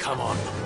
Come on.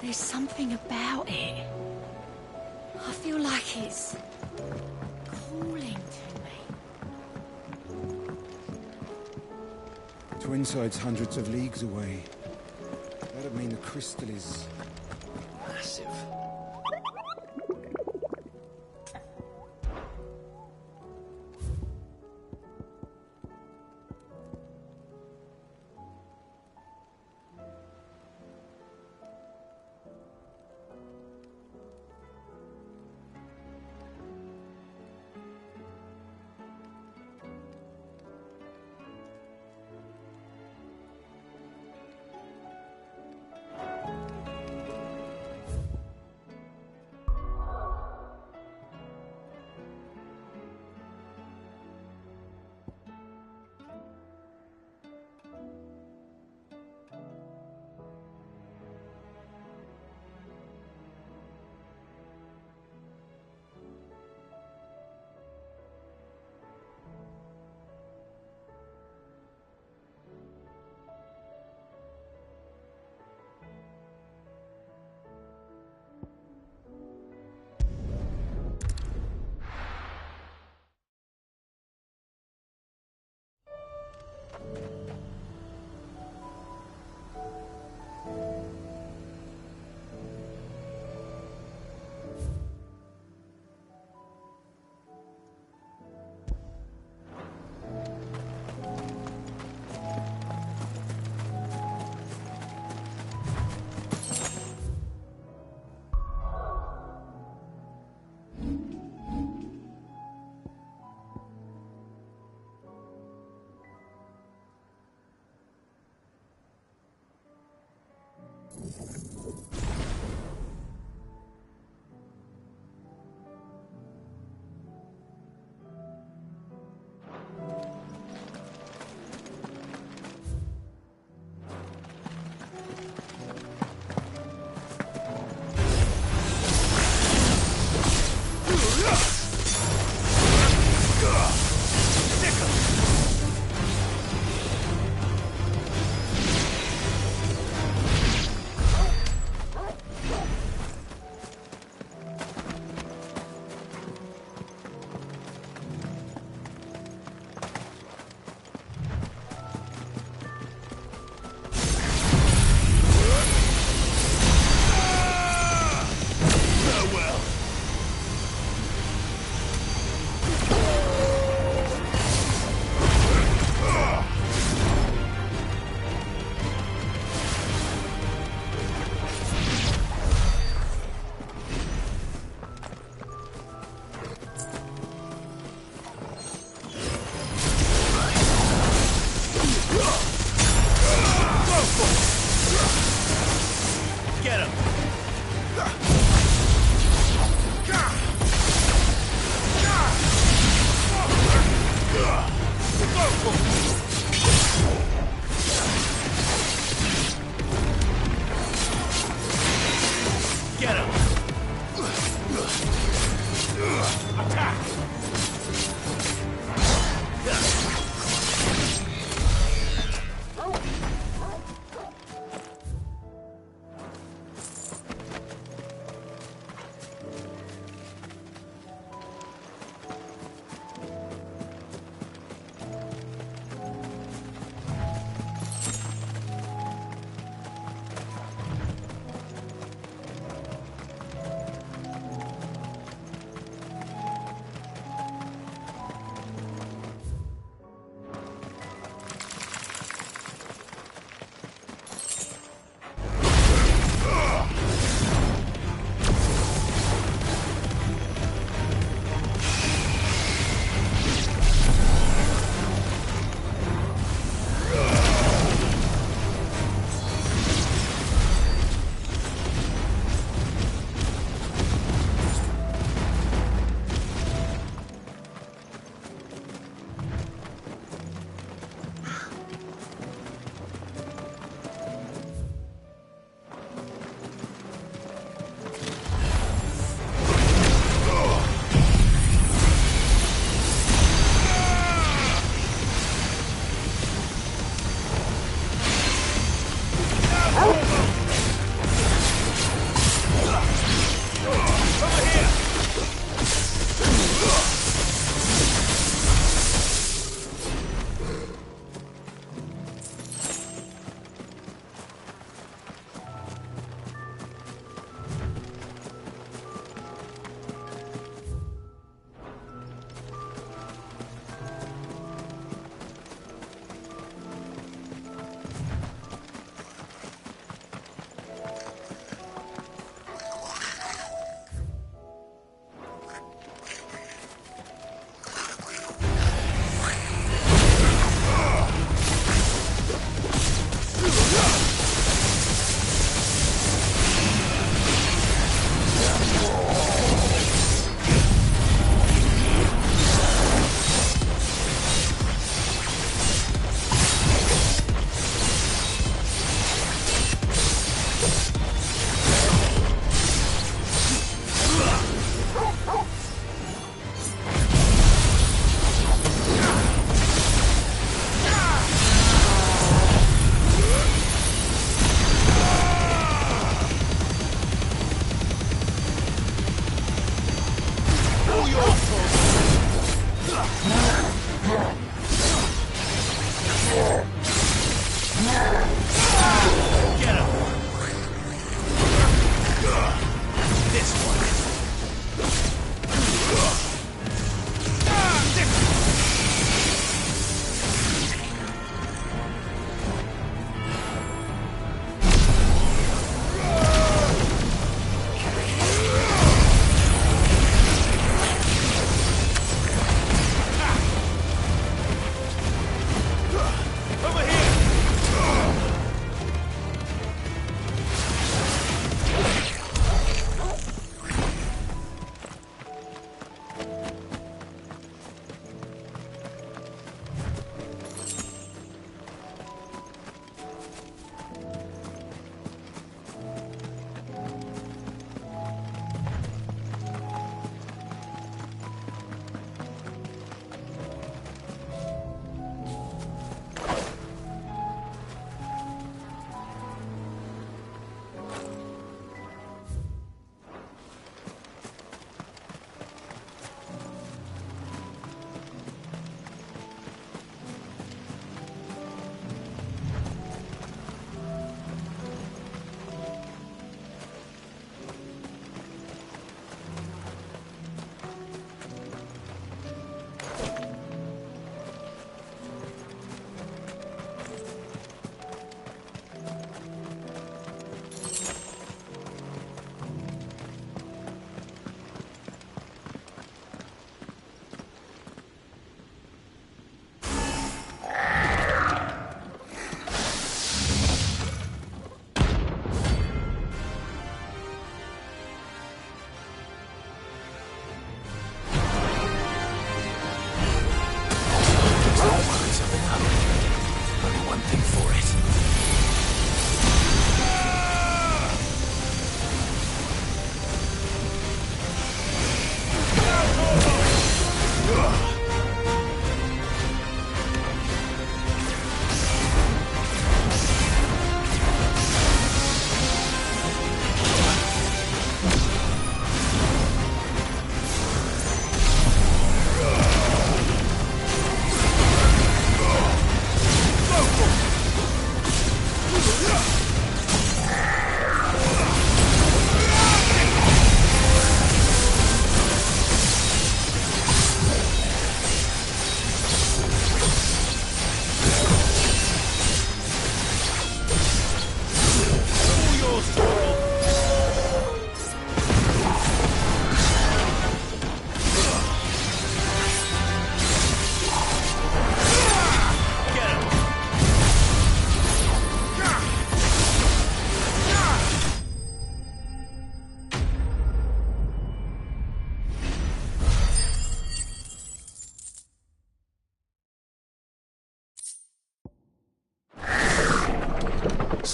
There's something about it. I feel like it's calling to me. Twinside's hundreds of leagues away. That'd mean the crystal is massive.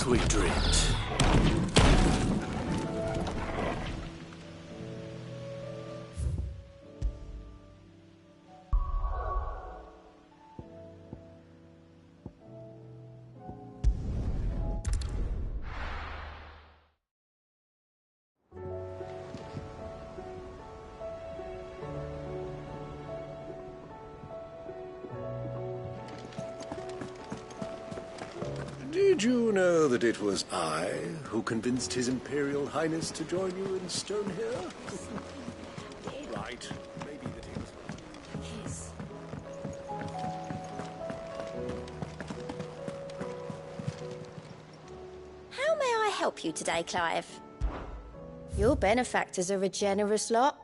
Sweet dreams. Did you know that it was I who convinced His Imperial Highness to join you in stone here? Right. Maybe that he was... His. How may I help you today, Clive? Your benefactors are a generous lot.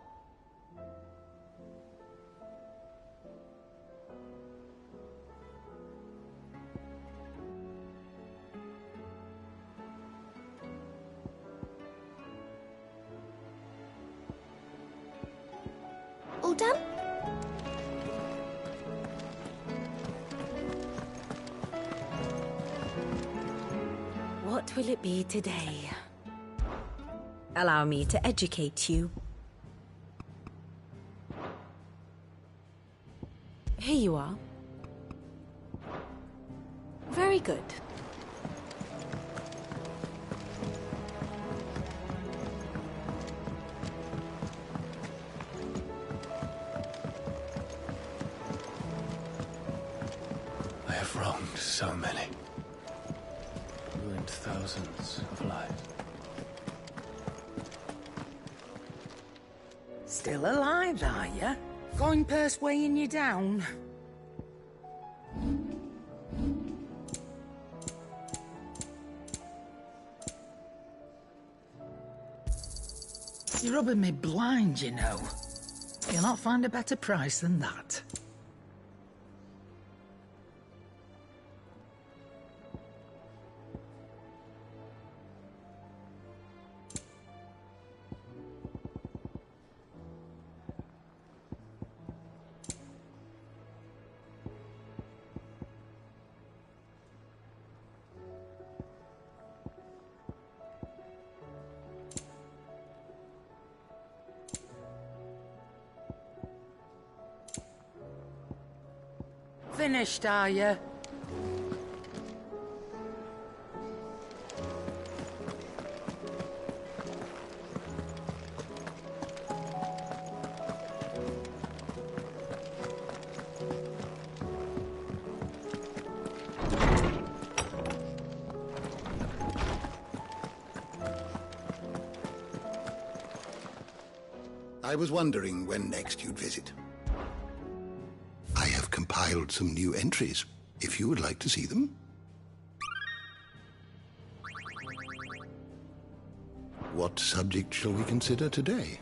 All done? What will it be today? Allow me to educate you. Here you are. Very good. I have wronged so many. Ruined thousands of lives. Still alive, are ya? Going purse weighing you down? You're rubbing me blind, you know. You'll not find a better price than that. Finished, are you? I was wondering when next you'd visit. I have compiled some new entries, if you would like to see them. What subject shall we consider today?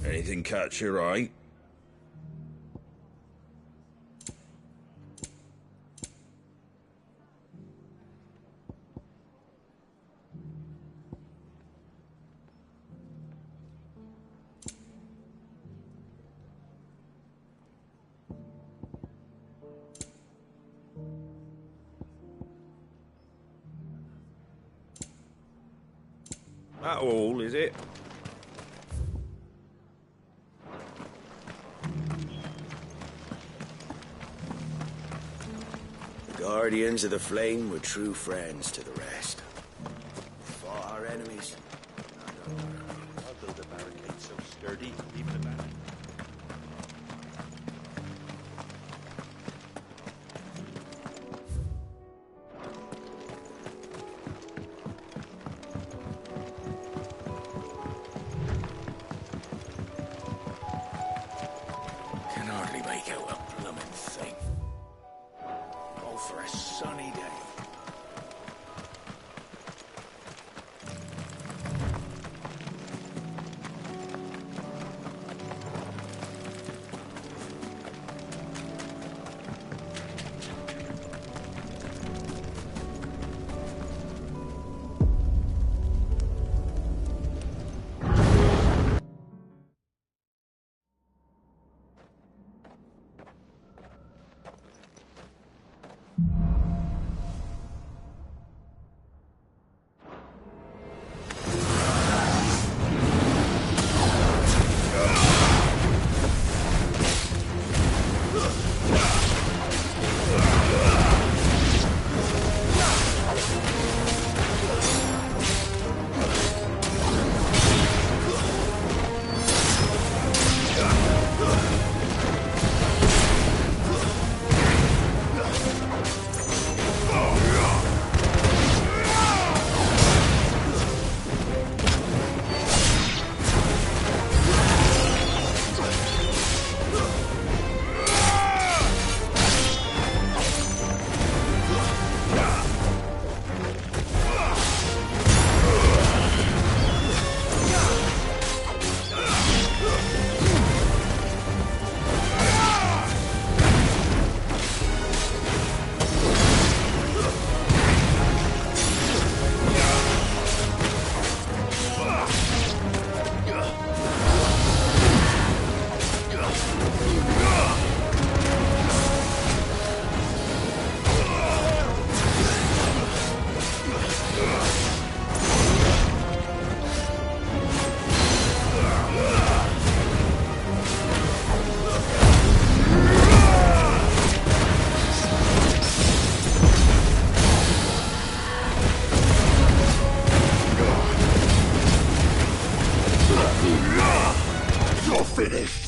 Anything catch your eye? That all, is it? The Guardians of the Flame were true friends to the rest. Fought our enemies. I'll build a barricade so sturdy, even a man. Can hardly make out a blooming thing. All for a sunny day. You're finished!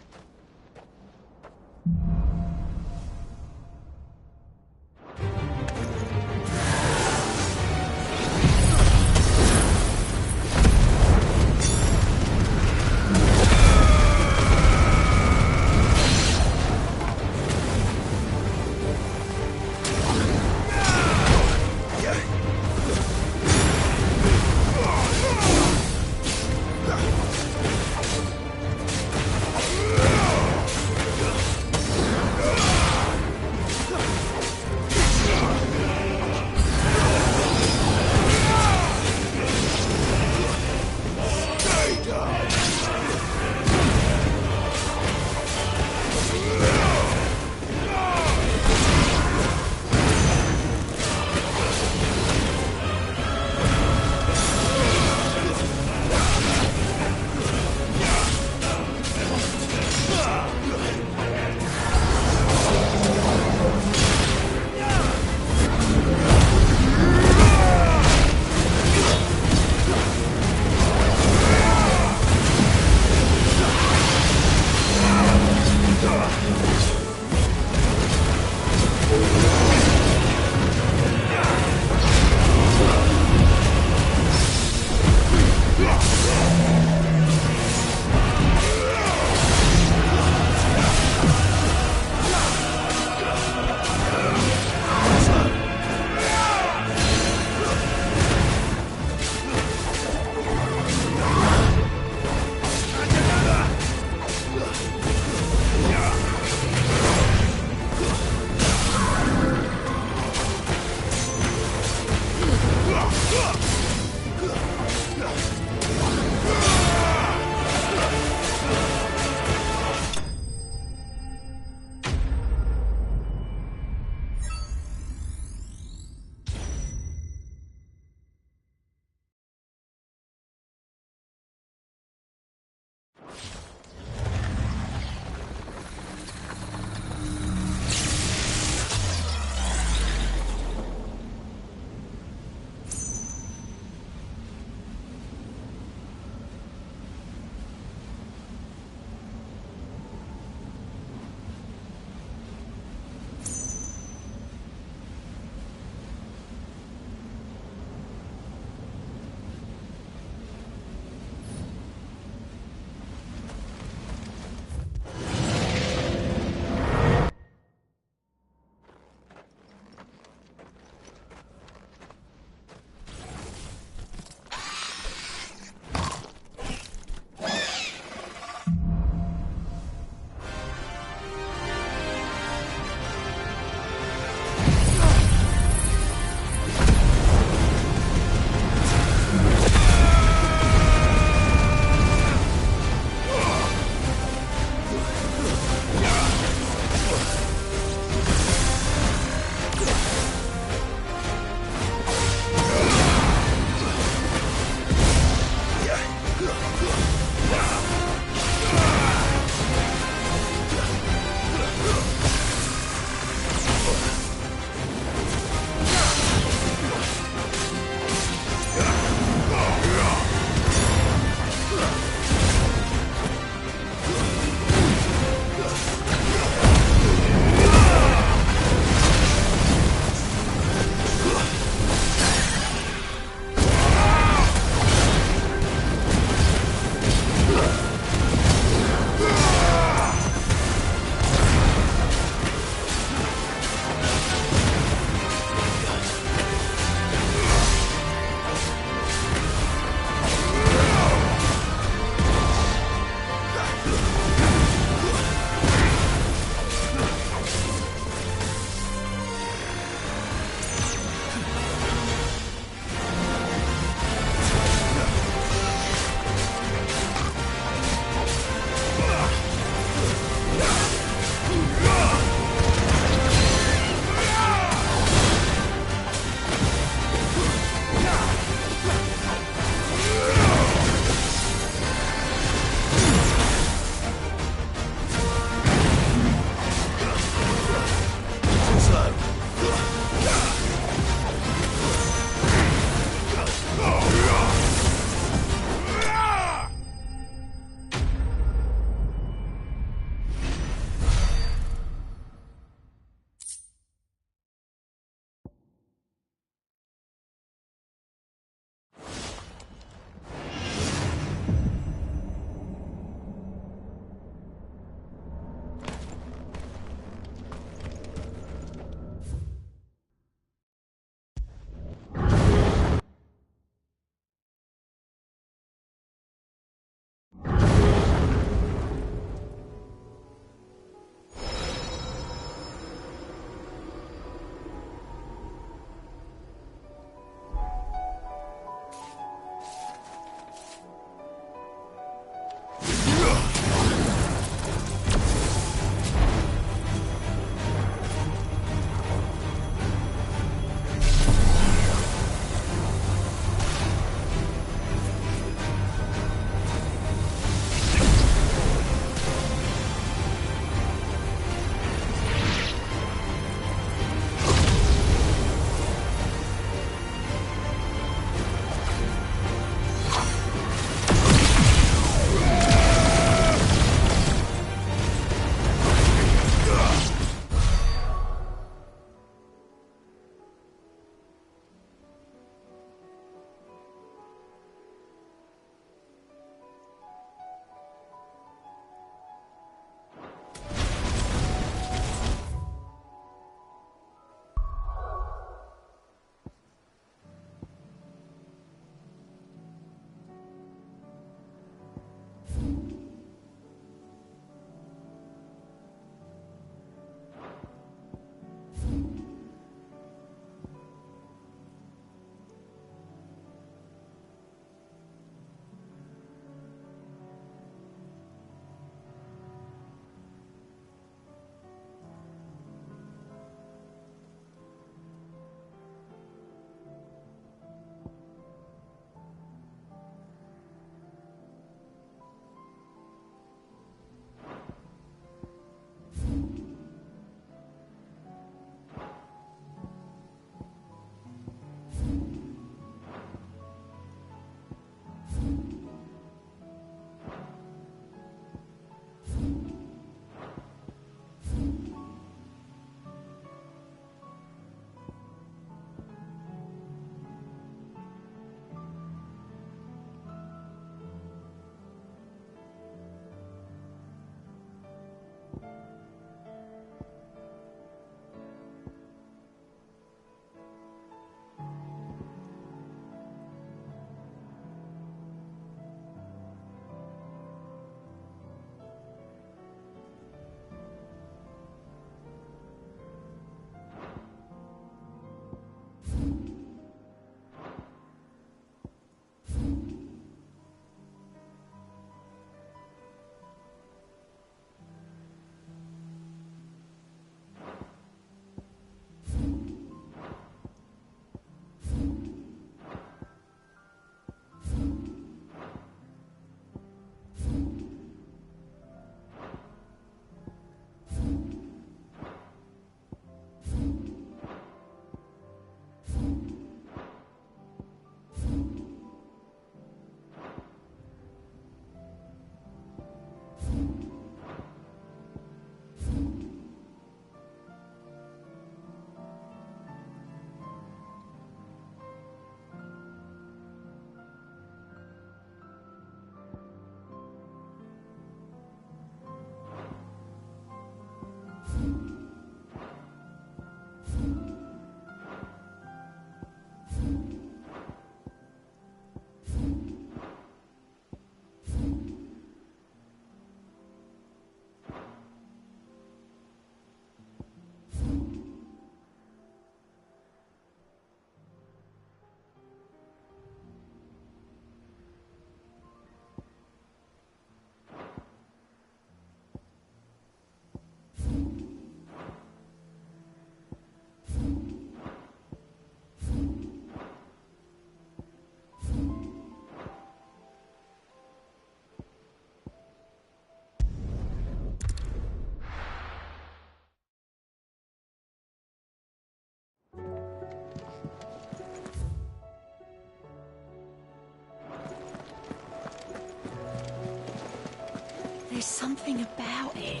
There's something about it.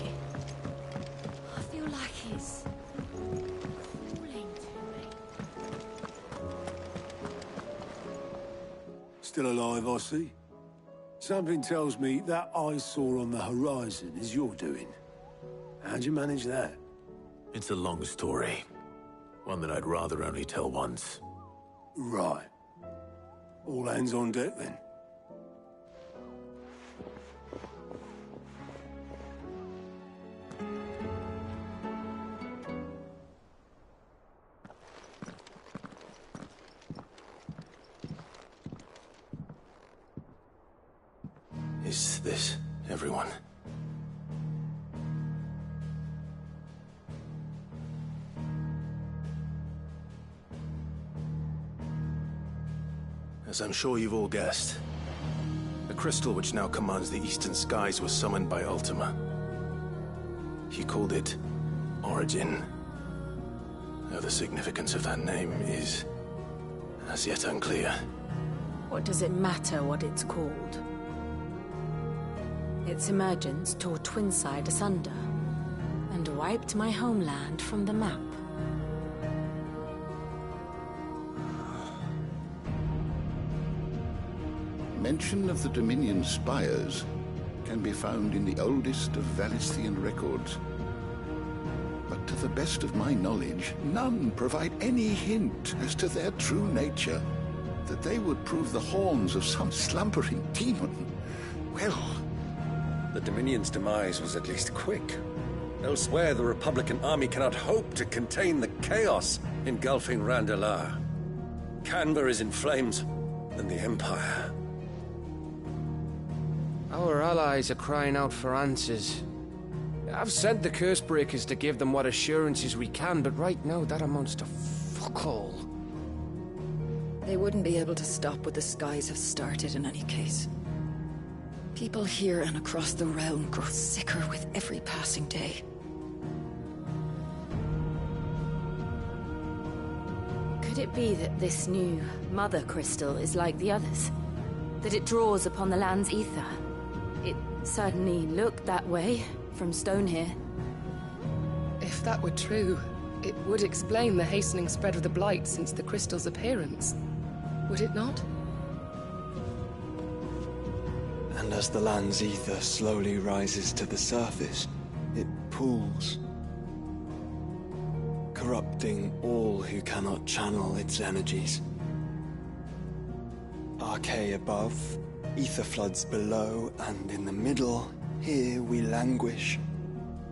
I feel like it's calling to me. Still alive, I see. Something tells me that eyesore on the horizon is your doing. How'd you manage that? It's a long story. One that I'd rather only tell once. Right. All hands on deck, then. Is this everyone? As I'm sure you've all guessed, the crystal which now commands the eastern skies was summoned by Ultima. He called it Origin. Though the significance of that name is as yet unclear. What does it matter what it's called? Its emergence tore Twinside asunder and wiped my homeland from the map. Mention of the Dominion spires can be found in the oldest of Valisthian records. But to the best of my knowledge, none provide any hint as to their true nature. That they would prove the horns of some slumbering demon. Well, The Dominion's demise was at least quick. Elsewhere, the Republican army cannot hope to contain the chaos engulfing Randalar. Canberra is in flames, and the Empire. Our allies are crying out for answers. I've sent the Cursebreakers to give them what assurances we can, but right now that amounts to fuck all. They wouldn't be able to stop what the skies have started in any case. People here and across the realm grow sicker with every passing day. Could it be that this new Mother Crystal is like the others? That it draws upon the land's ether? It certainly looked that way from stone here. If that were true, it would explain the hastening spread of the Blight since the crystal's appearance. Would it not? And as the land's ether slowly rises to the surface, it pools, corrupting all who cannot channel its energies. Archay above, ether floods below, and in the middle, here we languish,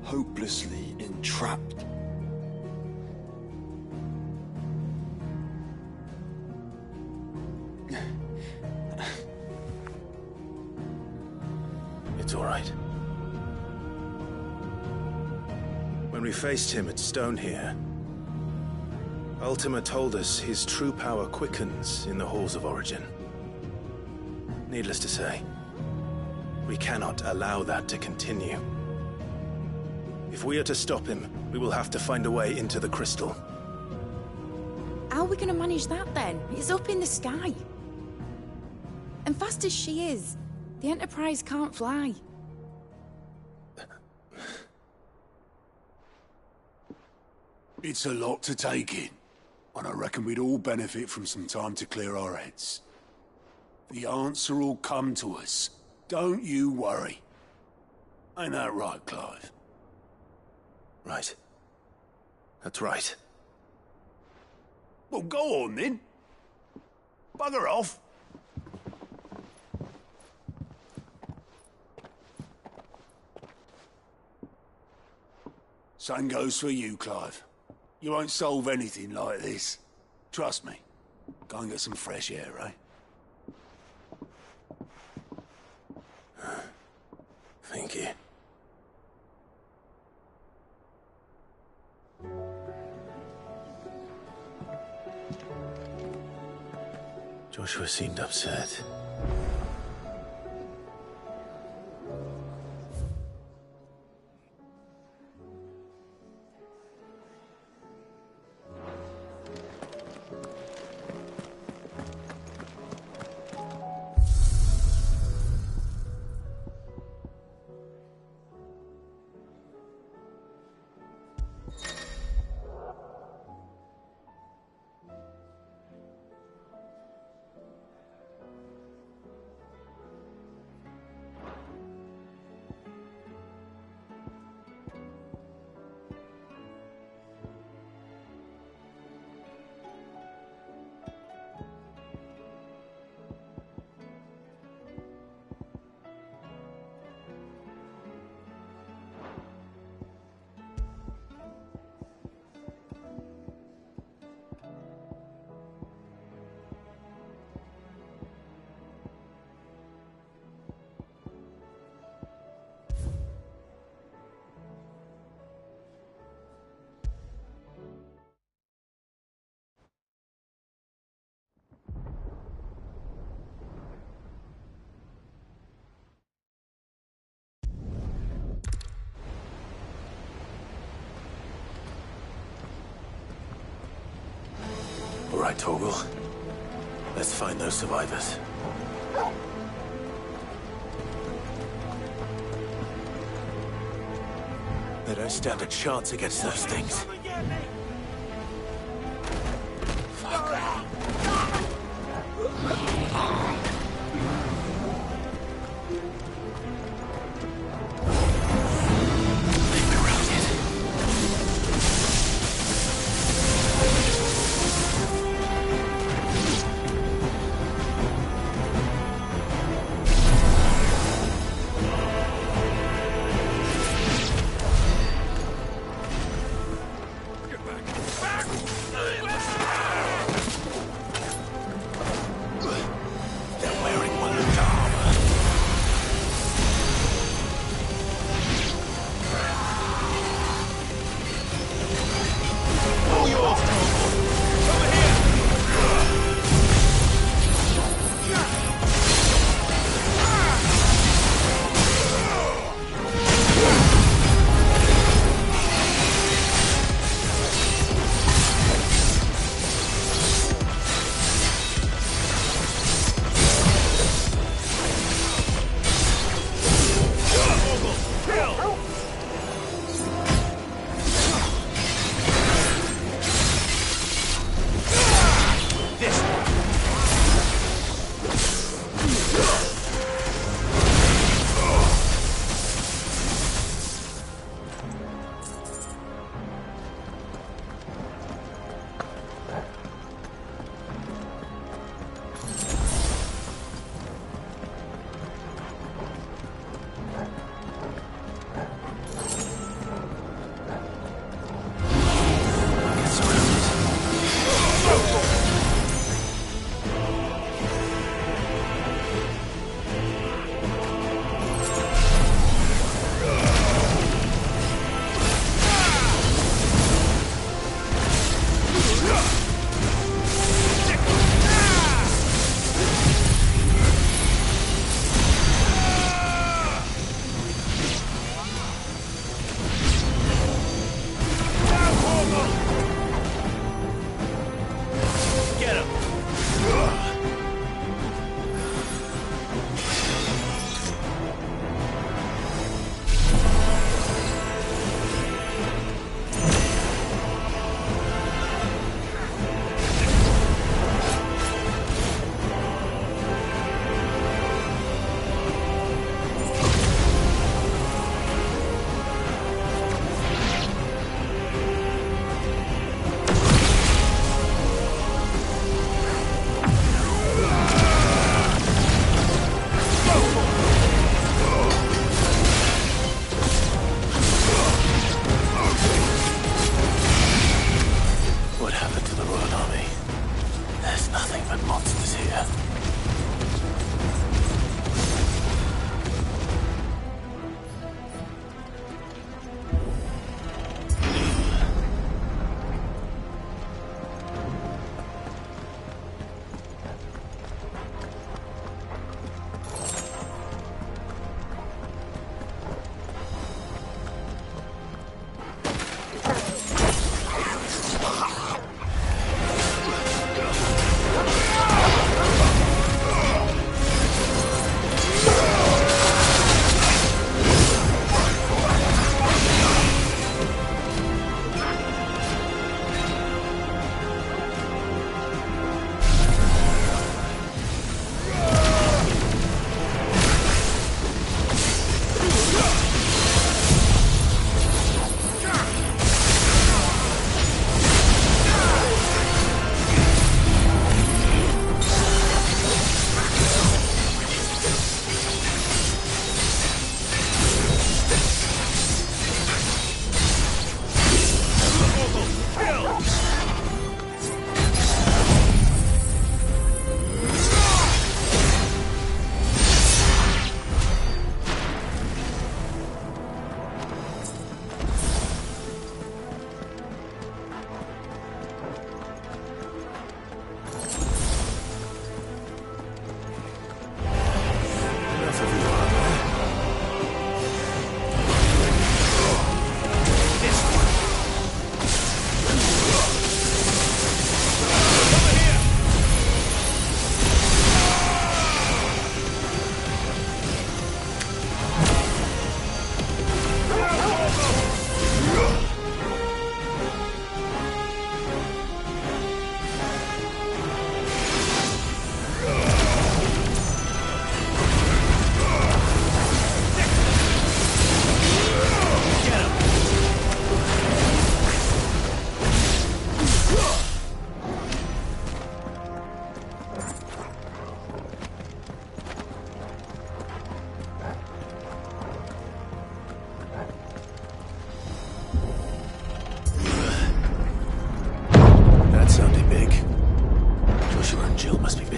hopelessly entrapped. It's all right. When we faced him at Stone here, Ultima told us his true power quickens in the halls of Origin. Needless to say, we cannot allow that to continue. If we are to stop him, we will have to find a way into the crystal. How are we gonna manage that then? It's up in the sky. And fast as she is, the Enterprise can't fly. It's a lot to take in, and I reckon we'd all benefit from some time to clear our heads. The answer will come to us. Don't you worry. Ain't that right, Clive? Right. That's right. Well, go on then. Bugger off. Same goes for you, Clive. You won't solve anything like this. Trust me. Go and get some fresh air, eh? Thank you. Joshua seemed upset. right, Torgal. Let's find those survivors. They don't stand a chance against those things.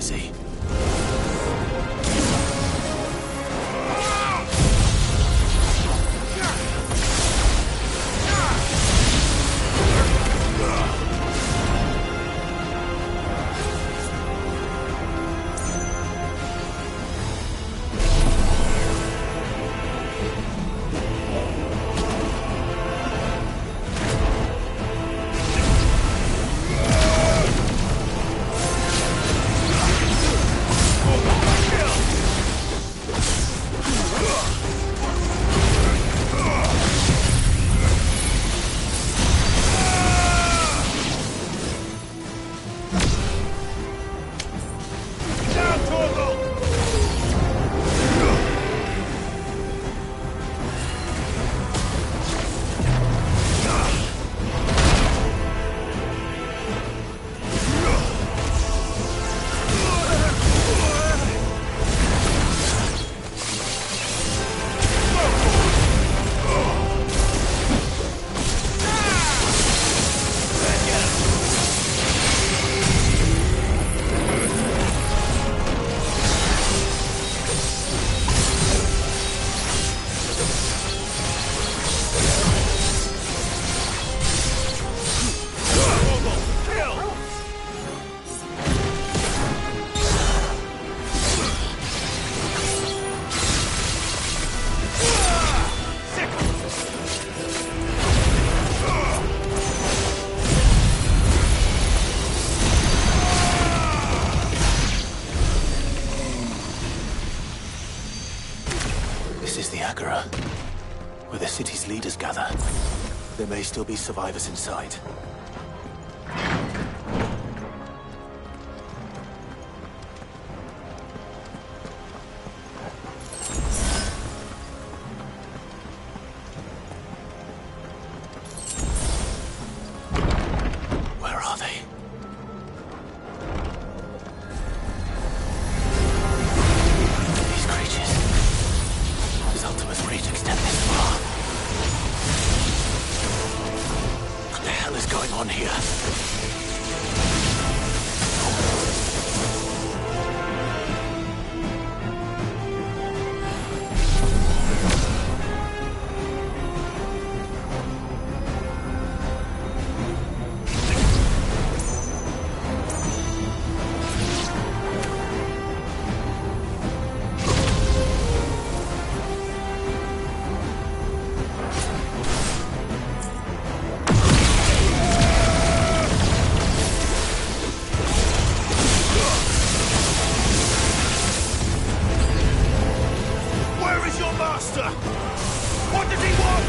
busy. Where the city's leaders gather. There may still be survivors inside. Where are they? These creatures. Does Ultima's reach extend this far? What the hell is going on here? What does he want?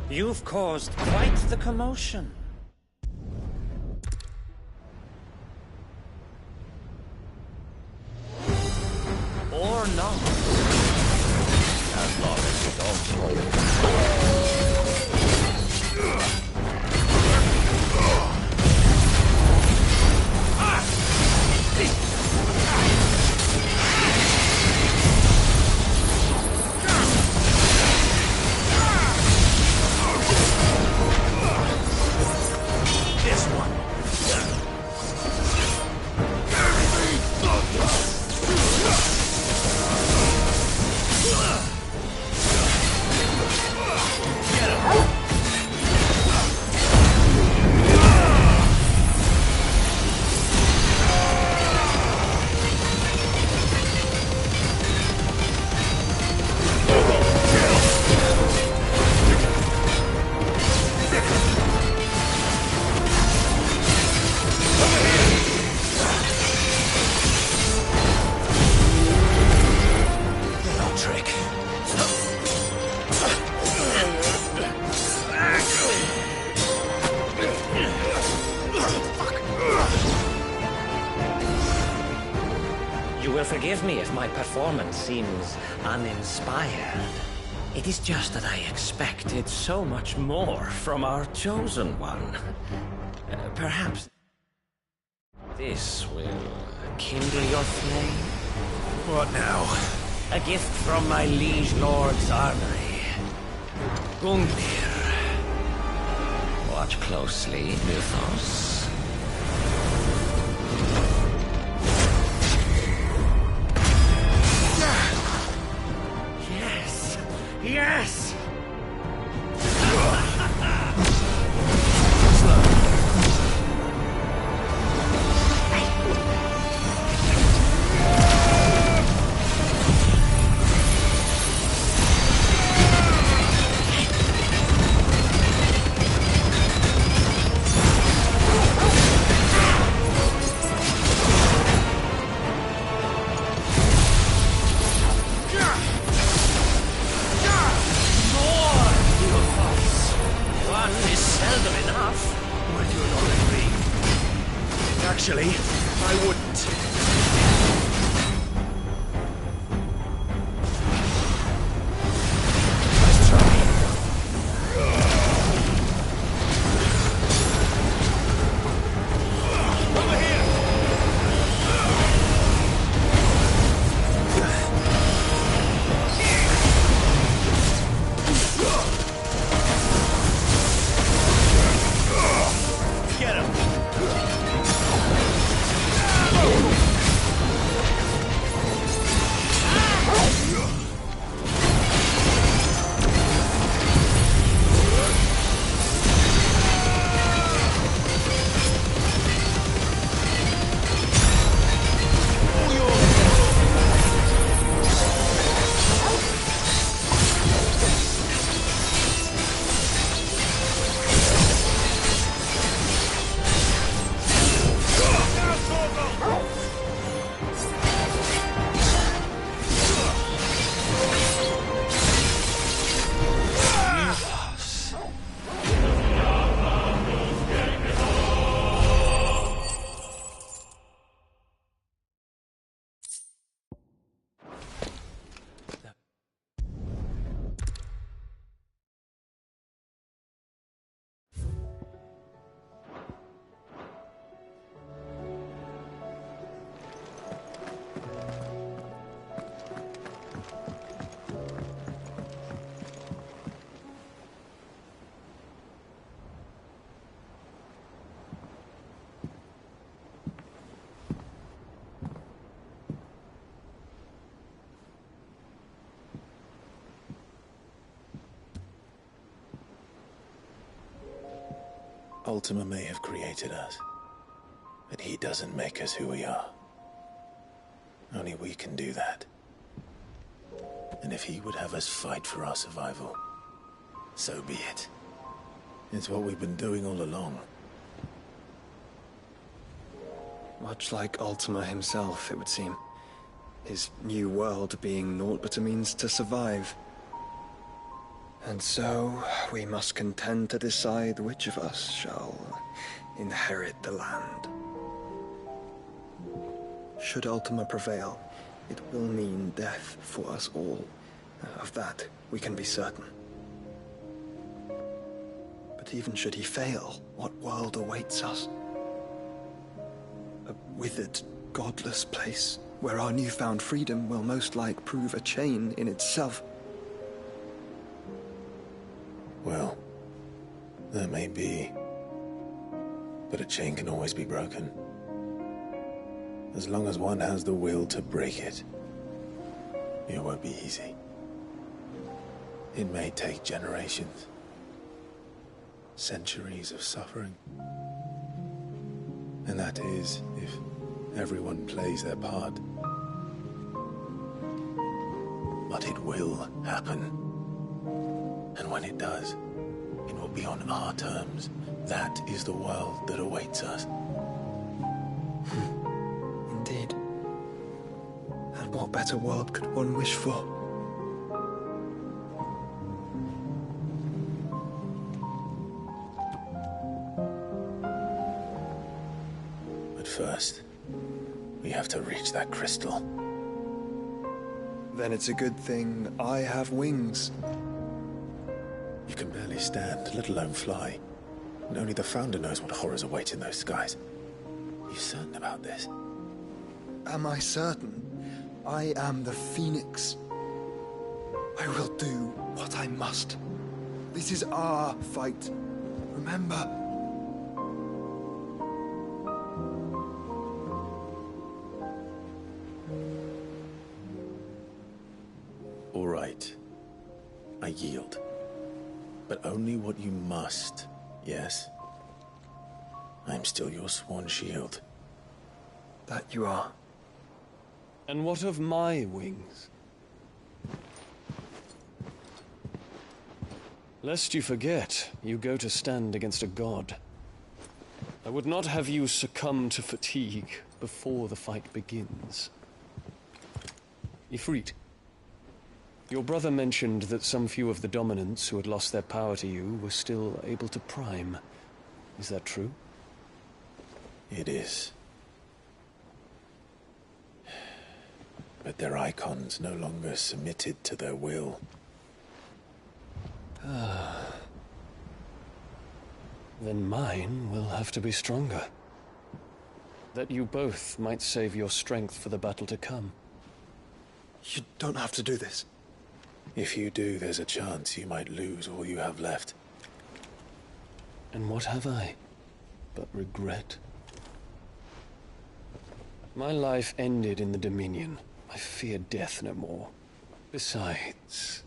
You've caused quite the commotion. Or not. As long as you don't. will forgive me if my performance seems uninspired. It is just that I expected so much more from our chosen one. Perhaps this will kindle your flame? What now? A gift from my liege lord's armory. Gungnir. Watch closely, Mythos. Yes! Yes! Actually, I wouldn't. Let's try. Over here! Get him! Ultima may have created us, but he doesn't make us who we are. Only we can do that. And if he would have us fight for our survival, so be it. It's what we've been doing all along. Much like Ultima himself, it would seem. His new world being naught but a means to survive. And so, we must contend to decide which of us shall inherit the land. Should Ultima prevail, it will mean death for us all. Of that, we can be certain. But even should he fail, what world awaits us? A withered, godless place, where our newfound freedom will most like prove a chain in itself. Well, that may be. But a chain can always be broken. As long as one has the will to break it. It won't be easy. It may take generations. Centuries of suffering. And that is, if everyone plays their part. But it will happen. And when it does, it will be on our terms. That is the world that awaits us. Indeed. And what better world could one wish for? But first, we have to reach that crystal. Then it's a good thing I have wings. You can barely stand, let alone fly. And only the Founder knows what horrors await in those skies. Are you certain about this? Am I certain? I am the Phoenix. I will do what I must. This is our fight. Remember. All right. I yield. But only what you must, yes? I'm still your sworn shield. That you are. And what of my wings? Lest you forget, you go to stand against a god. I would not have you succumb to fatigue before the fight begins. Ifrit, your brother mentioned that some few of the dominants who had lost their power to you were still able to prime. Is that true? It is. But their icons no longer submitted to their will. Then mine will have to be stronger. That you both might save your strength for the battle to come. You don't have to do this. If you do, there's a chance you might lose all you have left. And what have I but regret? My life ended in the Dominion. I fear death no more. Besides,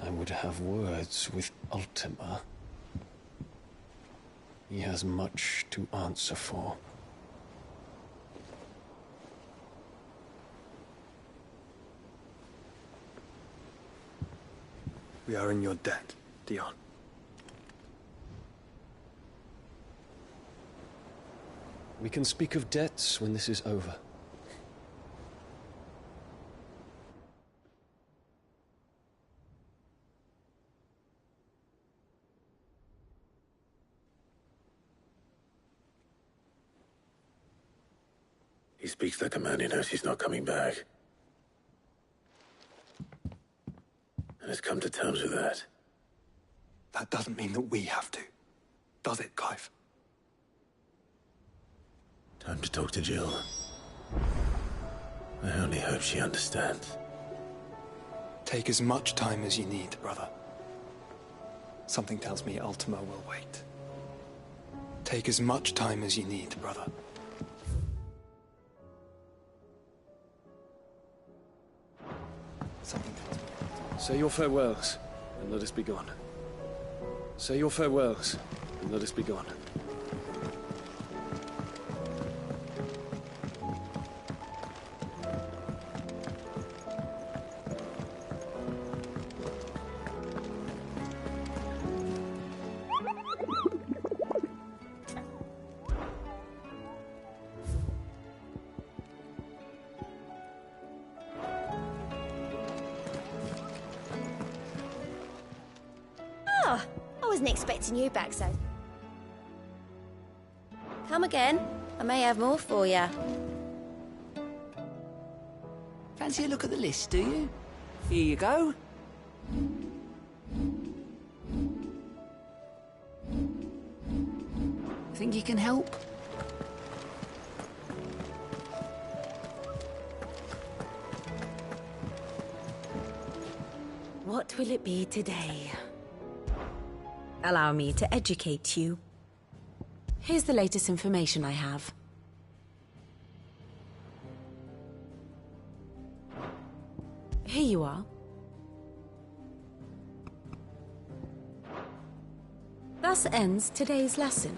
I would have words with Ultima. He has much to answer for. We are in your debt, Dion. We can speak of debts when this is over. He speaks the command, he knows he's not coming back. And has come to terms with that. That doesn't mean that we have to, does it, Clive? Time to talk to Jill. I only hope she understands. Take as much time as you need, brother. Something tells me Ultima will wait. Take as much time as you need, brother. Something tells me. Say your farewells, and let us be gone. Say your farewells, and let us be gone. I wasn't expecting you back so. Come again. I may have more for you. Fancy a look at the list, do you? Here you go. Think you can help? What will it be today? Allow me to educate you. Here's the latest information I have. Here you are. Thus ends today's lesson.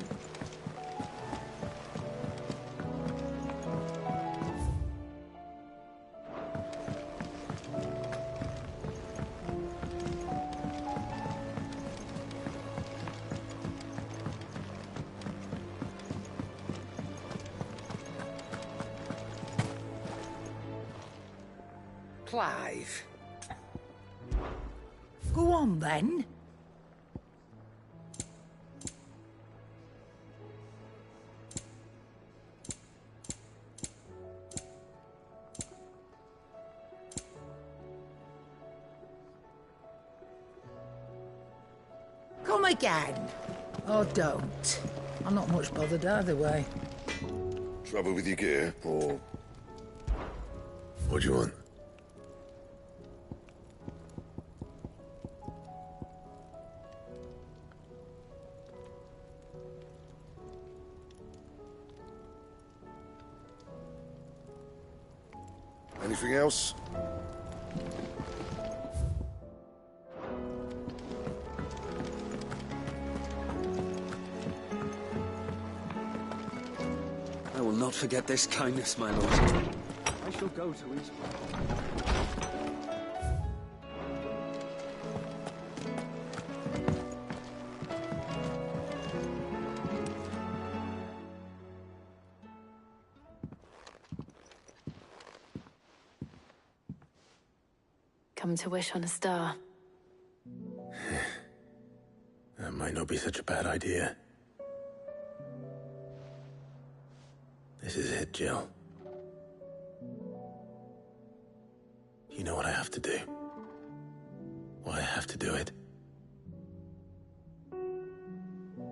Clive. Go on, then. again. Oh, don't. I'm not much bothered either way. Trouble with your gear, or... What do you want? Anything else? I will not forget this kindness, my lord. I shall go to his... Come to wish on a star. That might not be such a bad idea. This is it, Jill. You know what I have to do. Why I have to do it.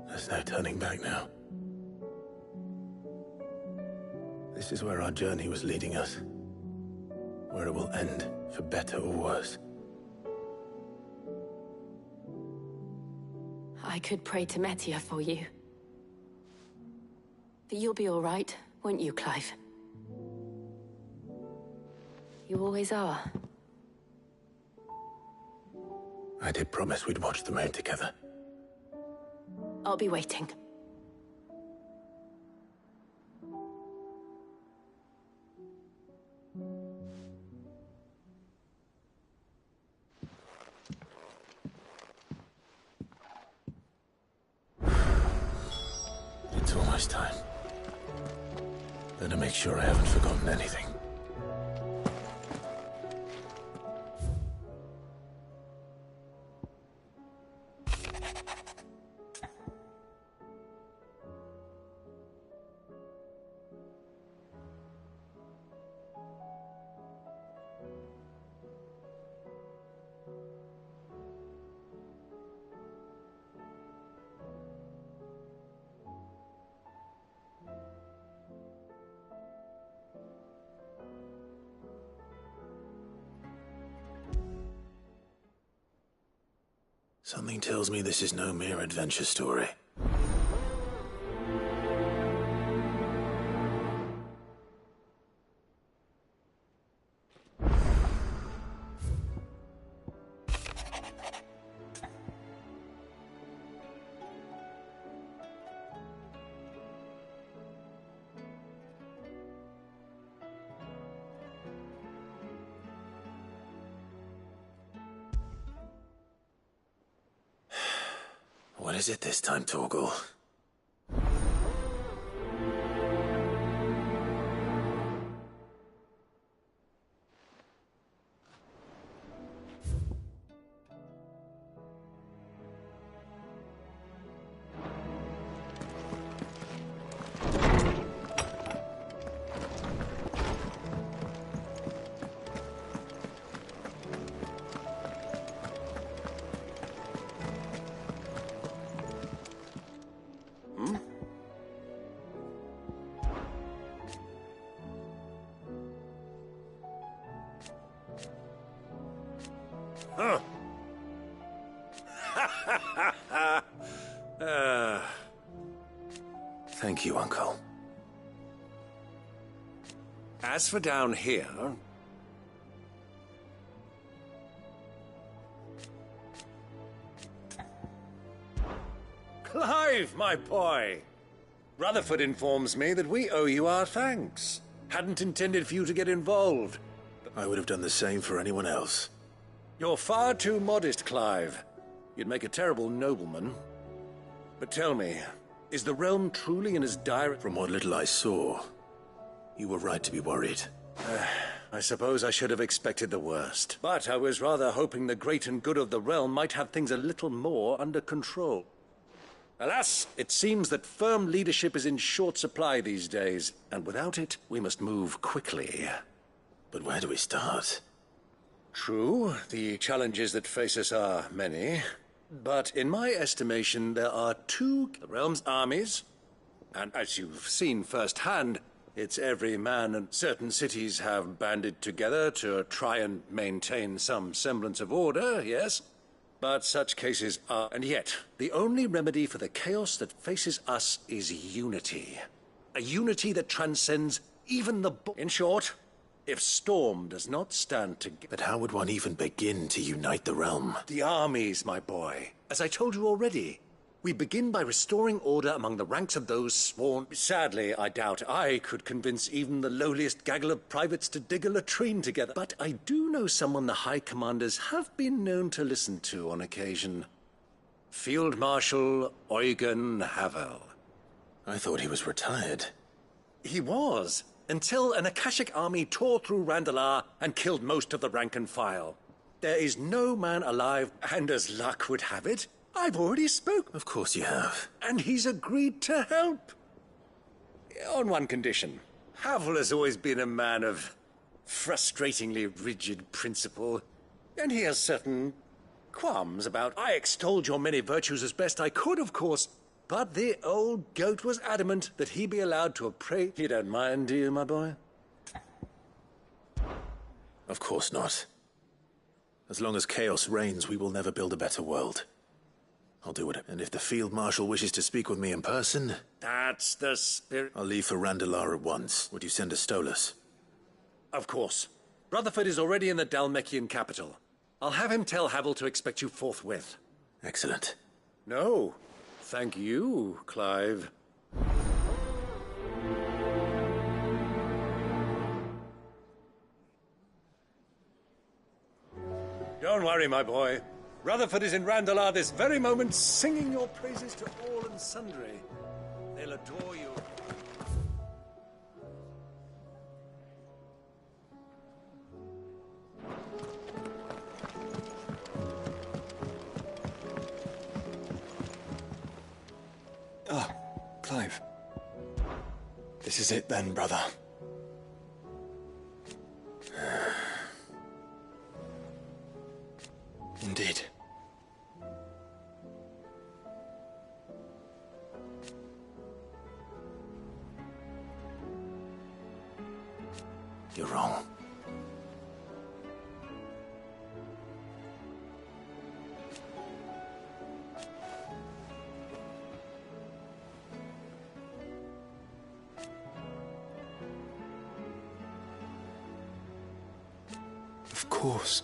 There's no turning back now. This is where our journey was leading us. Where it will end, for better or worse. I could pray to Metia for you. But you'll be all right, won't you, Clive? You always are. I did promise we'd watch the moon together. I'll be waiting. It's almost time. Better make sure I haven't forgotten anything. Something tells me this is no mere adventure story. What is it this time, Torgal? Huh. Thank you, Uncle. As for down here... Clive, my boy! Rutherford informs me that we owe you our thanks. Hadn't intended for you to get involved. I would have done the same for anyone else. You're far too modest, Clive. You'd make a terrible nobleman. But tell me, is the realm truly in as dire... From what little I saw, you were right to be worried. I suppose I should have expected the worst. But I was rather hoping the great and good of the realm might have things a little more under control. Alas, it seems that firm leadership is in short supply these days, and without it, we must move quickly. But where do we start? True, the challenges that face us are many. But in my estimation, there are two the realm's armies, and as you've seen firsthand, it's every man, and certain cities have banded together to try and maintain some semblance of order, yes? But such cases are... And yet, the only remedy for the chaos that faces us is unity. A unity that transcends even the... In short, if Storm does not stand together... But how would one even begin to unite the realm? The armies, my boy. As I told you already, we begin by restoring order among the ranks of those sworn... Sadly, I doubt I could convince even the lowliest gaggle of privates to dig a latrine together. But I do know someone the High Commanders have been known to listen to on occasion. Field Marshal Eugen Havel. I thought he was retired. He was, until an Akashic army tore through Randalar and killed most of the rank and file. There is no man alive, and as luck would have it, I've already spoken. Of course you have. And he's agreed to help. On one condition. Havel has always been a man of frustratingly rigid principle, and he has certain qualms about... I extolled your many virtues as best I could, of course, but the old goat was adamant that he be allowed to appraise... You don't mind, do you, my boy? Of course not. As long as chaos reigns, we will never build a better world. I'll do it. And if the Field Marshal wishes to speak with me in person... That's the spirit... I'll leave for Randalar at once. Would you send a Stolas? Of course. Rutherford is already in the Dalmekian capital. I'll have him tell Havel to expect you forthwith. Excellent. No. Thank you, Clive. Don't worry, my boy. Rutherford is in Randalar this very moment, singing your praises to all and sundry. They'll adore you. Ah, Clive. This is it then, brother. Indeed. You're wrong. Of course.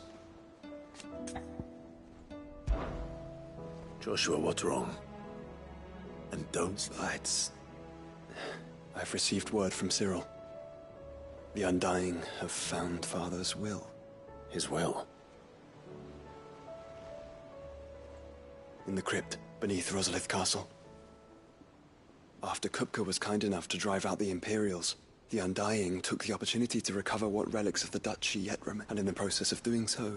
Joshua, what's wrong? And don't... I've received word from Cyril. The Undying have found Father's will. His will? In the crypt beneath Rosalith Castle. After Kupka was kind enough to drive out the Imperials, the Undying took the opportunity to recover what relics of the Duchy yet remain. And in the process of doing so,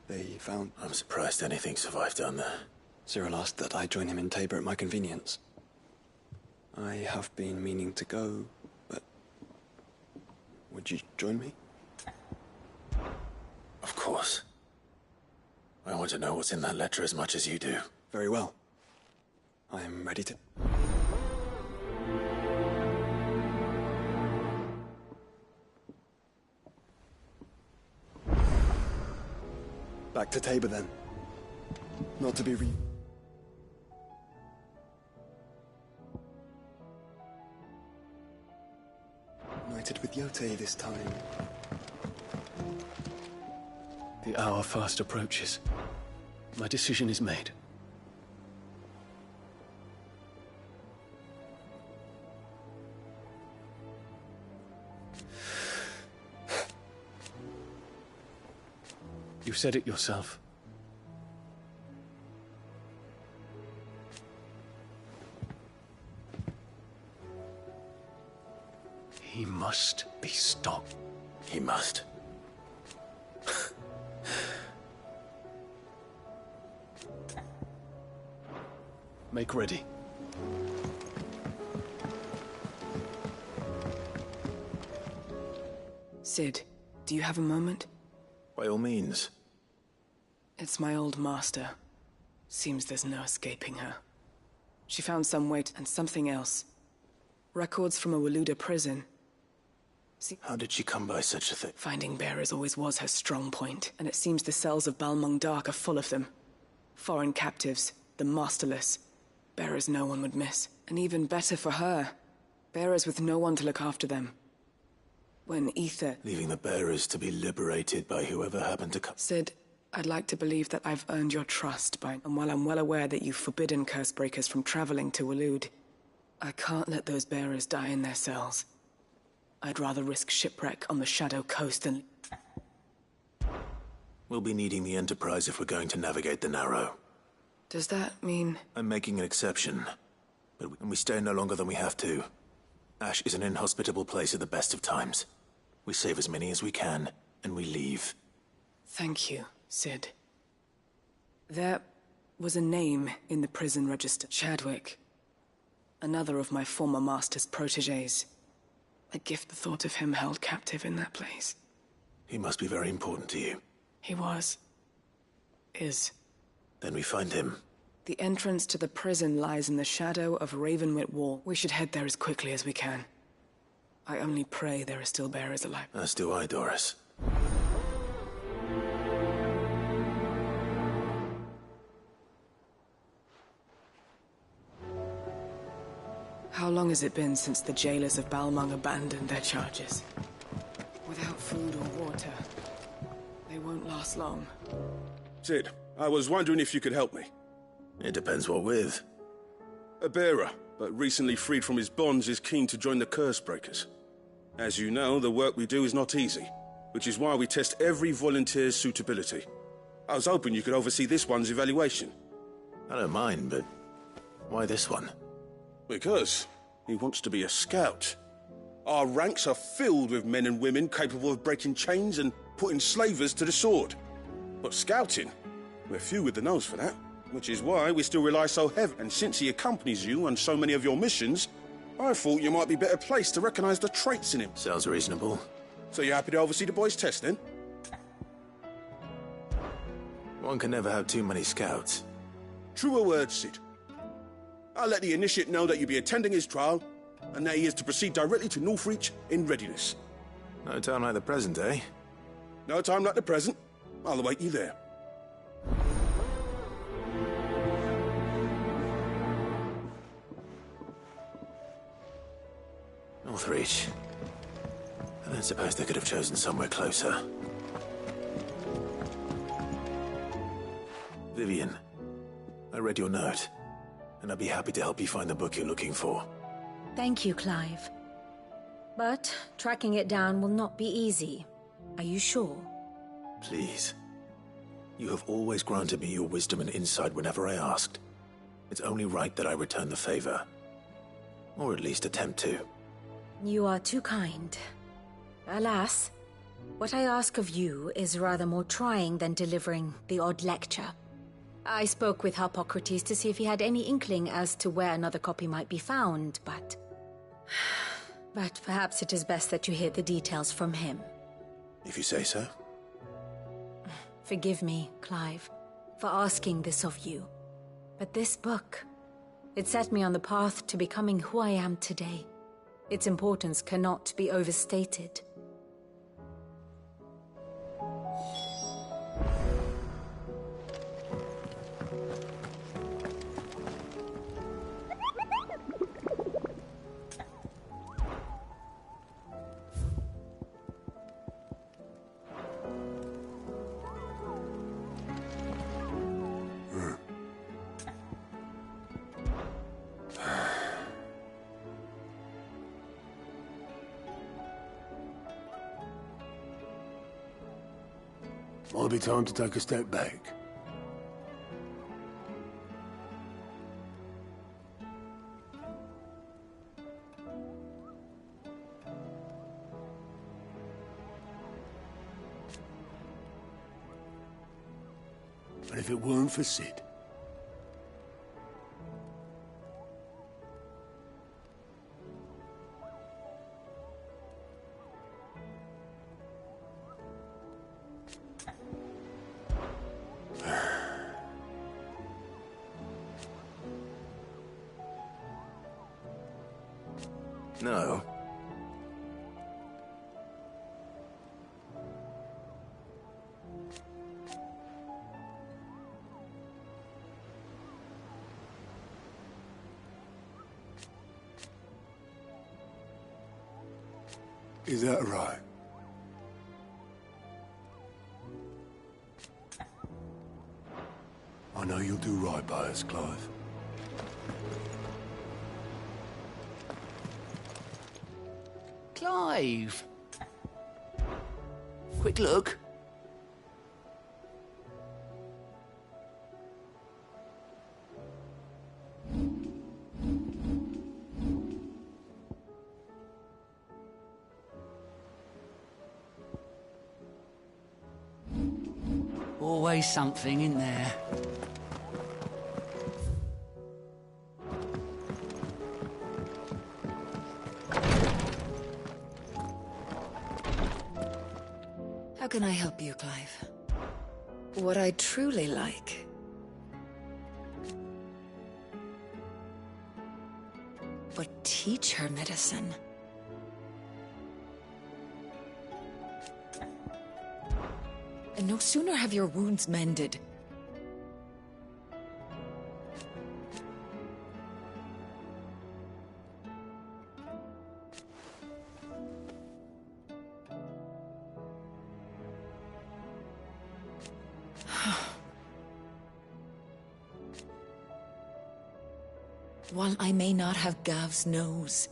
they found... I'm surprised anything survived down there. Cyril asked that I join him in Tabor at my convenience. I have been meaning to go, but... Would you join me? Of course. I want to know what's in that letter as much as you do. Very well. I am ready to... Back to Tabor, then. Not to be united with Yote this time. The hour fast approaches. My decision is made. You said it yourself. He must be stopped. He must. Make ready. Sid, do you have a moment? By all means. It's my old master. Seems there's no escaping her. She found some way and something else. Records from a Waluda prison. How did she come by such a thing? Finding bearers always was her strong point, and it seems the cells of Balmung Dark are full of them. Foreign captives, the masterless. Bearers no one would miss. And even better for her, bearers with no one to look after them. When Ether... Leaving the bearers to be liberated by whoever happened to come... Sid, I'd like to believe that I've earned your trust and while I'm well aware that you've forbidden Cursebreakers from traveling to Waloed, I can't let those bearers die in their cells. I'd rather risk shipwreck on the Shadow Coast than... We'll be needing the Enterprise if we're going to navigate the Narrow. Does that mean... I'm making an exception, but we stay no longer than we have to. Ash is an inhospitable place at the best of times. We save as many as we can, and we leave. Thank you, Sid. There was a name in the prison register. Chadwick. Another of my former master's protégés. A gift the thought of him held captive in that place. He must be very important to you. He was. Is. Then we find him. The entrance to the prison lies in the shadow of Ravenwit Wall. We should head there as quickly as we can. I only pray there are still bearers alive. As do I, Doris. How long has it been since the jailers of Balmung abandoned their charges? Without food or water, they won't last long. Sid, I was wondering if you could help me. It depends what with. A bearer, but recently freed from his bonds, is keen to join the Cursebreakers. As you know, the work we do is not easy, which is why we test every volunteer's suitability. I was hoping you could oversee this one's evaluation. I don't mind, but why this one? Because he wants to be a scout. Our ranks are filled with men and women capable of breaking chains and putting slavers to the sword. But scouting, we're few with the nose for that, which is why we still rely so heavy. And since he accompanies you on so many of your missions, I thought you might be better placed to recognize the traits in him. Sounds reasonable. So you're happy to oversee the boys' test, then? One can never have too many scouts. Truer words, Sid. I'll let the initiate know that you'll be attending his trial, and that he is to proceed directly to Northreach in readiness. No time like the present, eh? No time like the present. I'll await you there. Northreach. I don't suppose they could have chosen somewhere closer. Vivian, I read your note, and I'd be happy to help you find the book you're looking for. Thank you, Clive. But tracking it down will not be easy. Are you sure? Please. You have always granted me your wisdom and insight whenever I asked. It's only right that I return the favor. Or at least attempt to. You are too kind. Alas, what I ask of you is rather more trying than delivering the odd lecture. I spoke with Harpocrates to see if he had any inkling as to where another copy might be found, but perhaps it is best that you hear the details from him. If you say so. Forgive me, Clive, for asking this of you. But this book, it set me on the path to becoming who I am today. Its importance cannot be overstated. Might be time to take a step back. But if it weren't for Sid, No. Is that right? I know you'll do right by us, Clive. Clive! Quick look. Always something in there. How can I help you, Clive? What I truly like but teach her medicine. And no sooner have your wounds mended. While I may not have Gav's nose,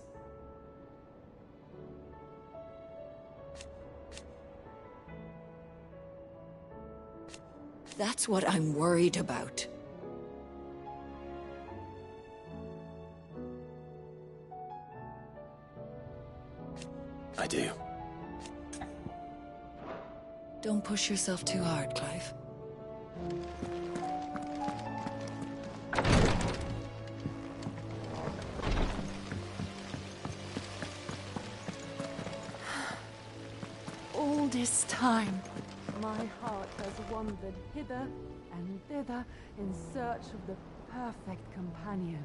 that's what I'm worried about. I do. Don't push yourself too hard, Clive. All this time, my heart has wandered hither and thither in search of the perfect companion.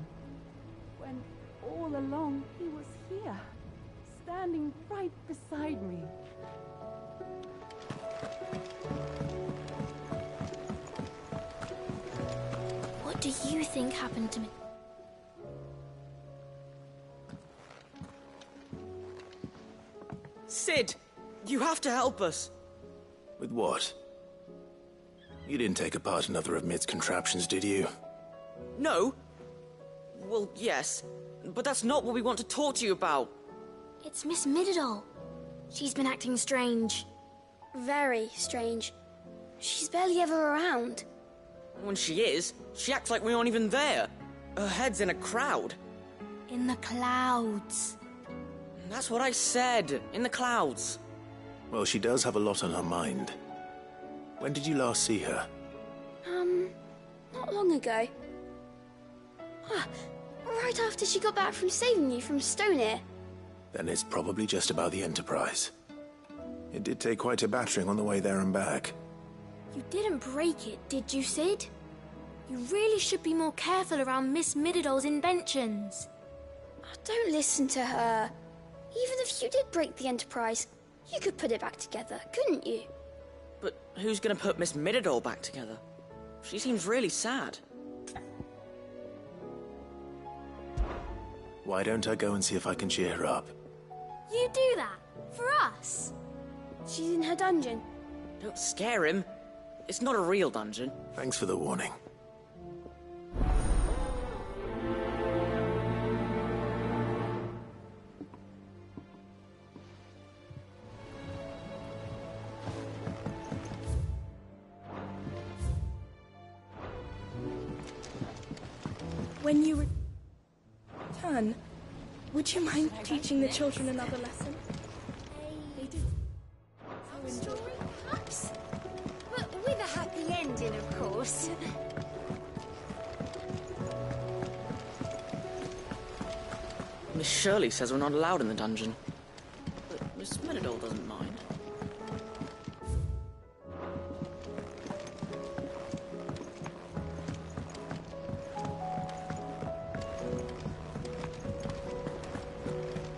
When all along he was here, standing right beside me. What do you think happened to me? Sid! You have to help us! With what? You didn't take apart another of Mid's contraptions, did you? No? Well, yes. But that's not what we want to talk to you about. It's Miss Mididol. She's been acting strange. Very strange. She's barely ever around. When she is, she acts like we aren't even there. Her head's in a crowd. In the clouds. That's what I said. In the clouds. Well, she does have a lot on her mind. When did you last see her? Not long ago. Right after she got back from saving you from Stoneir. Then it's probably just about the Enterprise. It did take quite a battering on the way there and back. You didn't break it, did you, Sid? You really should be more careful around Miss Mididol's inventions. Don't listen to her. Even if you did break the Enterprise, you could put it back together, couldn't you? But who's gonna put Miss Mididol back together? She seems really sad. Why don't I go and see if I can cheer her up? You do that? For us? She's in her dungeon. Don't scare him. It's not a real dungeon. Thanks for the warning. When you return, would you mind teaching the children another lesson? They do. A story, perhaps? But with a happy ending, of course. Miss Shirley says we're not allowed in the dungeon. But Miss Mididol doesn't mind.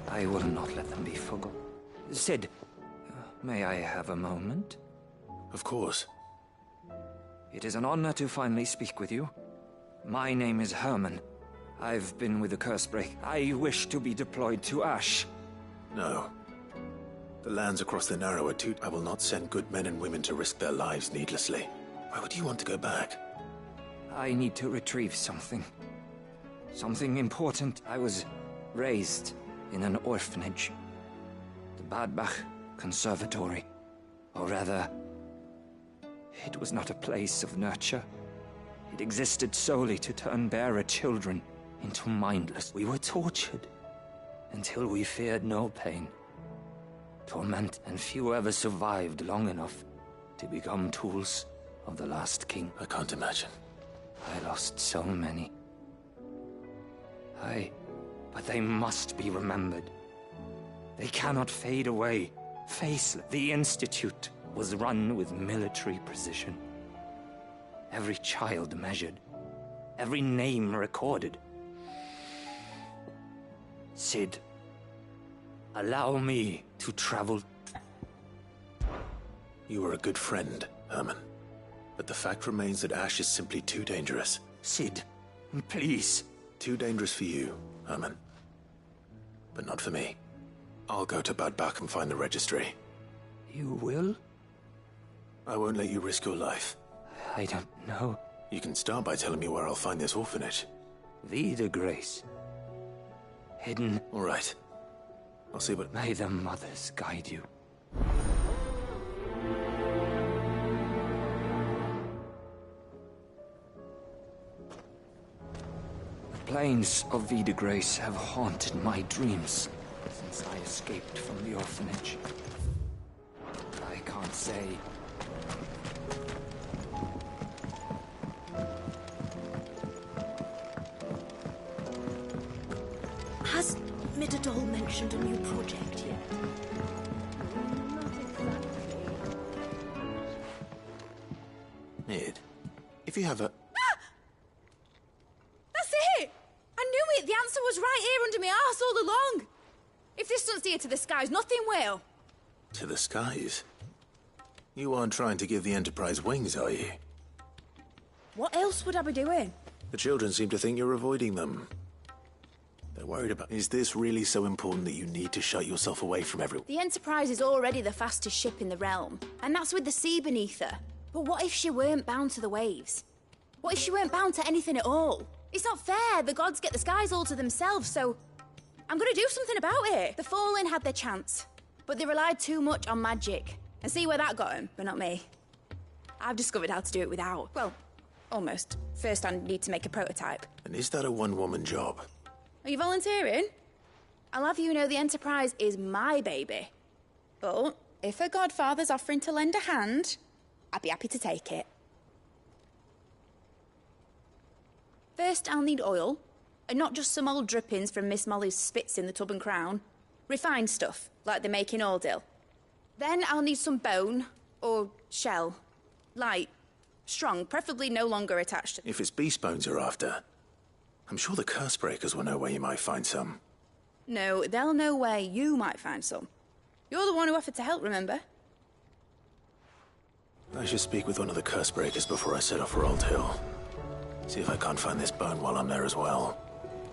I Sid, may I have a moment? Of course. It is an honor to finally speak with you. My name is Herman. I've been with the Cursebreak. I wish to be deployed to Ash. No. The lands across the Narrow are too... I will not send good men and women to risk their lives needlessly. Why would you want to go back? I need to retrieve something. Something important. I was raised in an orphanage. The Badbach Conservatory. Or rather, it was not a place of nurture. It existed solely to turn bearer children into mindless. We were tortured until we feared no pain. Torment, and few ever survived long enough to become tools of the last king. I can't imagine. I lost so many. But they must be remembered. They cannot fade away. Faceless. The Institute was run with military precision. Every child measured. Every name recorded. Sid, allow me to travel. You were a good friend, Herman. But the fact remains that Ash is simply too dangerous. Sid, please. Too dangerous for you, Herman. But not for me. I'll go to Badbach and find the registry. You will? I won't let you risk your life. I don't know. You can start by telling me where I'll find this orphanage. Vie de Grace. Hidden. All right. I'll see what... May the mothers guide you. The plains of Vie de Grace have haunted my dreams since I escaped from the orphanage. I can't say... Has Midadol mentioned a new project yet? Not exactly. Mid, if you have a... That's it! I knew it! The answer was right here under my arse all along! If this doesn't steer to the skies, nothing will! To the skies? You aren't trying to give the Enterprise wings, are you? What else would I be doing? The children seem to think you're avoiding them. They're worried about... Is this really so important that you need to shut yourself away from everyone? The Enterprise is already the fastest ship in the realm, and that's with the sea beneath her. But what if she weren't bound to the waves? What if she weren't bound to anything at all? It's not fair. The gods get the skies all to themselves, so... I'm gonna do something about it. The Fallen had their chance, but they relied too much on magic. And see where that got them, but not me. I've discovered how to do it without. Well, almost. First I need to make a prototype. And is that a one-woman job? Are you volunteering? I'll have you know the Enterprise is my baby. But if her godfather's offering to lend a hand, I'd be happy to take it. First, I'll need oil, and not just some old drippings from Miss Molly's spits in the Tub and Crown. Refined stuff, like they make in Ordil. Then I'll need some bone, or shell. Light, strong, preferably no longer attached to... If it's beast bones you're after, I'm sure the Cursebreakers will know where you might find some. No, they'll know where you might find some. You're the one who offered to help, remember? I should speak with one of the Cursebreakers before I set off for Old Hill. See if I can't find this bone while I'm there as well.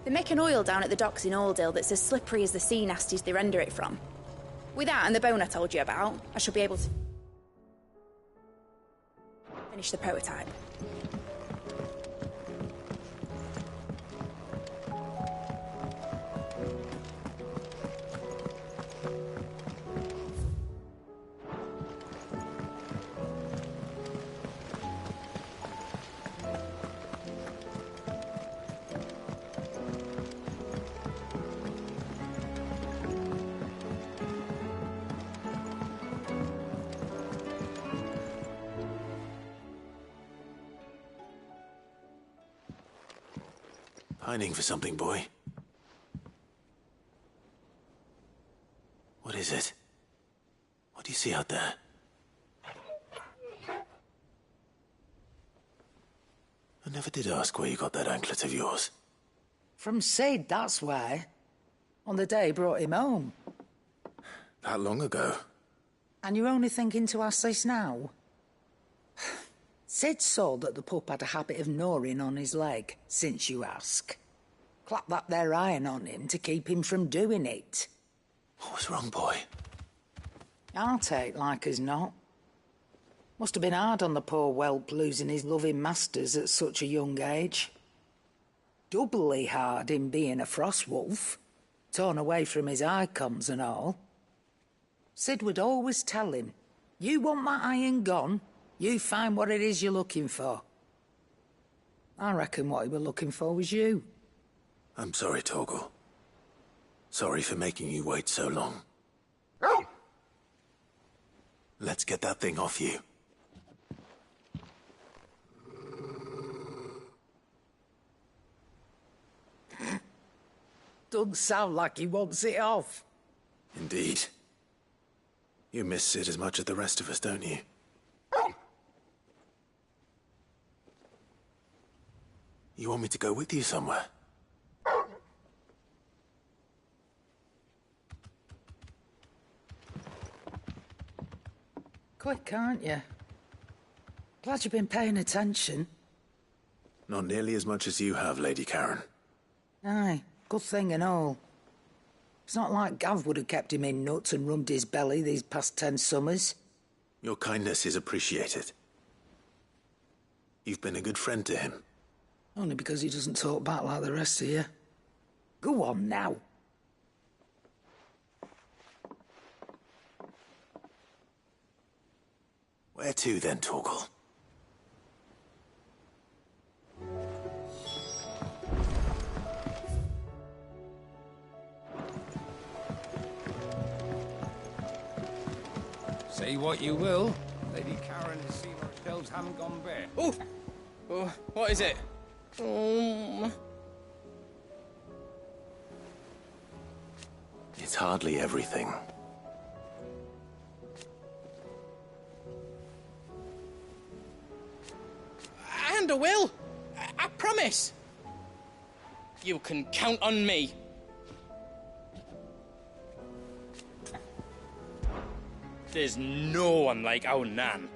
They make an oil down at the docks in Aldale that's as slippery as the sea nasties they render it from. With that and the bone I told you about, I should be able to finish the prototype. Pining for something, boy. What is it? What do you see out there? I never did ask where you got that anklet of yours. From Sid, that's why. On the day he brought him home. That long ago. And you're only thinking to ask this now? Sid saw that the pup had a habit of gnawing on his leg, since you ask. Clap that there iron on him to keep him from doing it. What was wrong, boy? I'll take like as not. Must have been hard on the poor whelp losing his loving masters at such a young age. Doubly hard in being a frost wolf, torn away from his icons and all. Sid would always tell him, you want my iron gone, you find what it is you're looking for. I reckon what he was looking for was you. I'm sorry, Torgal. Sorry for making you wait so long. Let's get that thing off you. Doesn't sound like he wants it off. Indeed. You miss Sid as much as the rest of us, don't you? You want me to go with you somewhere? Quick, aren't you? Glad you've been paying attention. Not nearly as much as you have, Lady Karen. Aye, good thing and all. It's not like Gav would have kept him in nuts and rubbed his belly these past 10 summers. Your kindness is appreciated. You've been a good friend to him. Only because he doesn't talk back like the rest of you. Go on now. Where to then, Torgal? Say what you will, Lady Karen has seen our shelves haven't gone bare. Oh, what is it? It's hardly everything. And I will. I promise. You can count on me. There's no one like our Nan.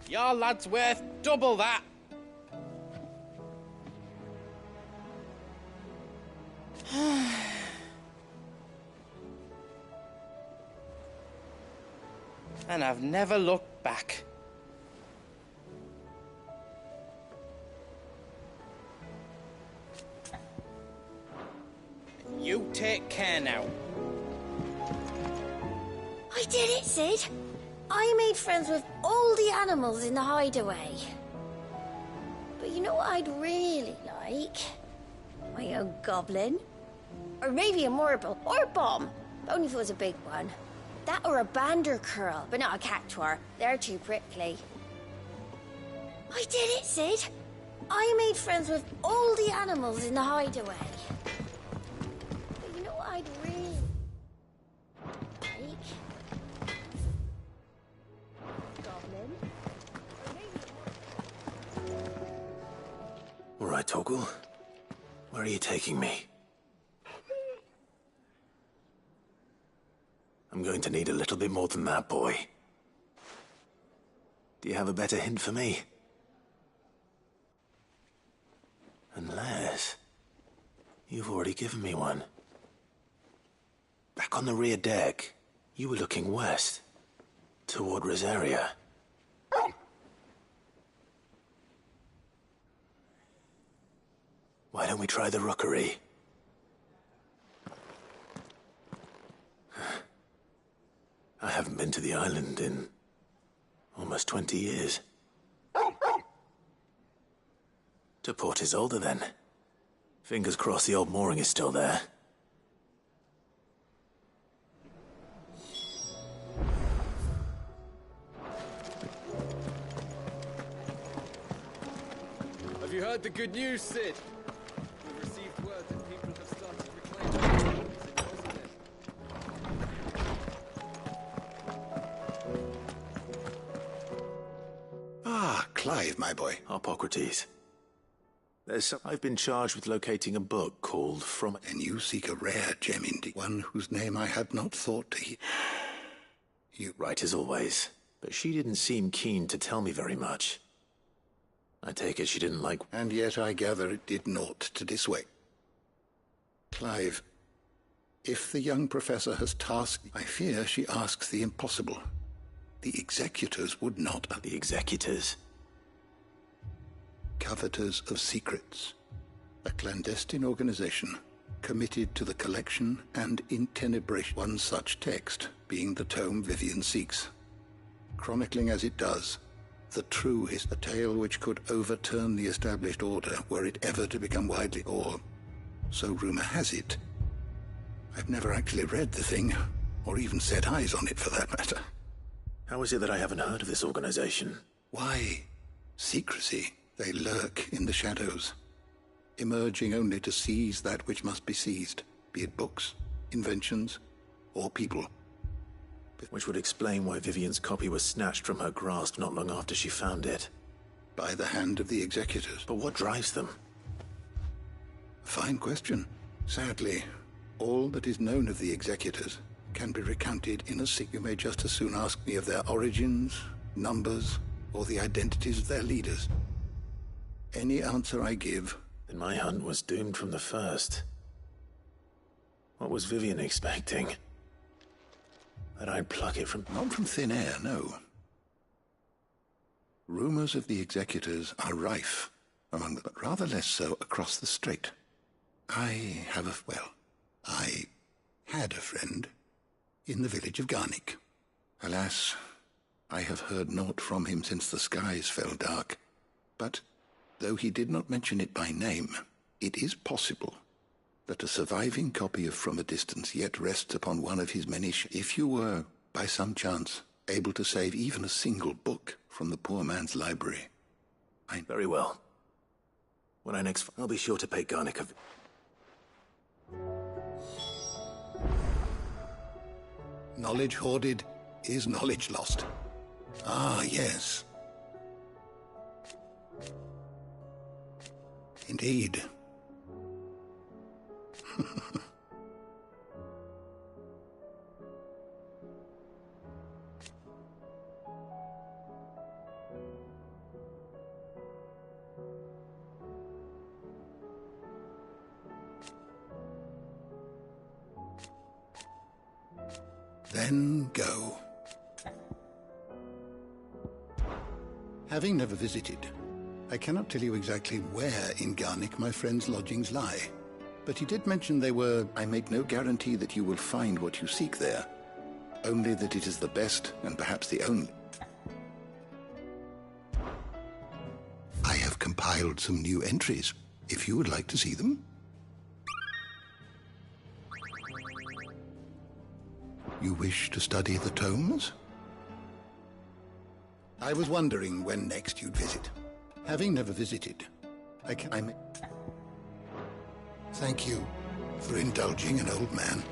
Your lad's worth double that. And I've never looked back. You take care now. I did it, Sid. I made friends with all the animals in the hideaway. But you know what I'd really like? My own goblin. Or maybe a marble, or a bomb. But only if it was a big one. That or a bandercurl, but not a cactuar. They're too prickly. I did it, Sid. I made friends with all the animals in the hideaway. But you know what I'd really like? Goblin. All right, Torgal. Where are you taking me? I'm going to need a little bit more than that, boy. Do you have a better hint for me? Unless... you've already given me one. Back on the rear deck, you were looking west, toward Rosaria. Why don't we try the rookery? I haven't been to the island in almost 20 years. To Port Isolde, then. Fingers crossed the old mooring is still there. Have you heard the good news, Sid? We've received word that people have started reclaiming... Clive, my boy. Hippocrates. I've been charged with locating a book called From... And you seek a rare gem indeed, one whose name I had not thought to hear. You... Right as always. But she didn't seem keen to tell me very much. I take it she didn't like... And yet I gather it did naught to dissuade. Clive, if the young professor has tasked... I fear she asks the impossible. The executors would not... The executors? Coveters of secrets. A clandestine organization committed to the collection and intenebration. One such text being the tome Vivian seeks. Chronicling as it does, the true is a tale which could overturn the established order were it ever to become widely... Or, so rumor has it. I've never actually read the thing, or even set eyes on it for that matter. How is it that I haven't heard of this organization? Why? Secrecy. They lurk in the shadows, emerging only to seize that which must be seized, be it books, inventions, or people. Which would explain why Vivian's copy was snatched from her grasp not long after she found it. By the hand of the executors. But what drives them? Fine question. Sadly, all that is known of the executors can be recounted in a You may just as soon ask me of their origins, numbers, or the identities of their leaders. Any answer I give... Then my hunt was doomed from the first. What was Vivian expecting? That I'd pluck it from... Not from thin air, no. Rumors of the executors are rife among them, but rather less so across the strait. I had a friend in the village of Garnick. Alas, I have heard naught from him since the skies fell dark. But, though he did not mention it by name, it is possible that a surviving copy of From a Distance yet rests upon one of his many If you were, by some chance, able to save even a single book from the poor man's library, Very well. When I next... I'll be sure to pay Garnick a... Knowledge hoarded is knowledge lost. Ah, yes. Indeed. Then go. Having never visited, I cannot tell you exactly where in Garnick my friend's lodgings lie. But he did mention they were... I make no guarantee that you will find what you seek there. Only that it is the best, and perhaps the only. I have compiled some new entries, if you would like to see them. You wish to study the tomes? I was wondering when next you'd visit. Having never visited, Thank you for indulging an old man.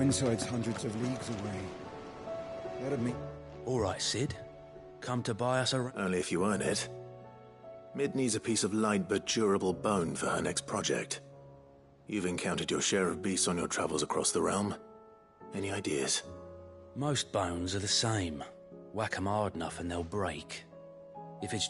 Twinside's hundreds of leagues away. That'd mean... All right, Sid. Come to buy us a... Only if you earn it. Mid needs a piece of light but durable bone for her next project. You've encountered your share of beasts on your travels across the realm. Any ideas? Most bones are the same. Whack 'em hard enough and they'll break. If it's...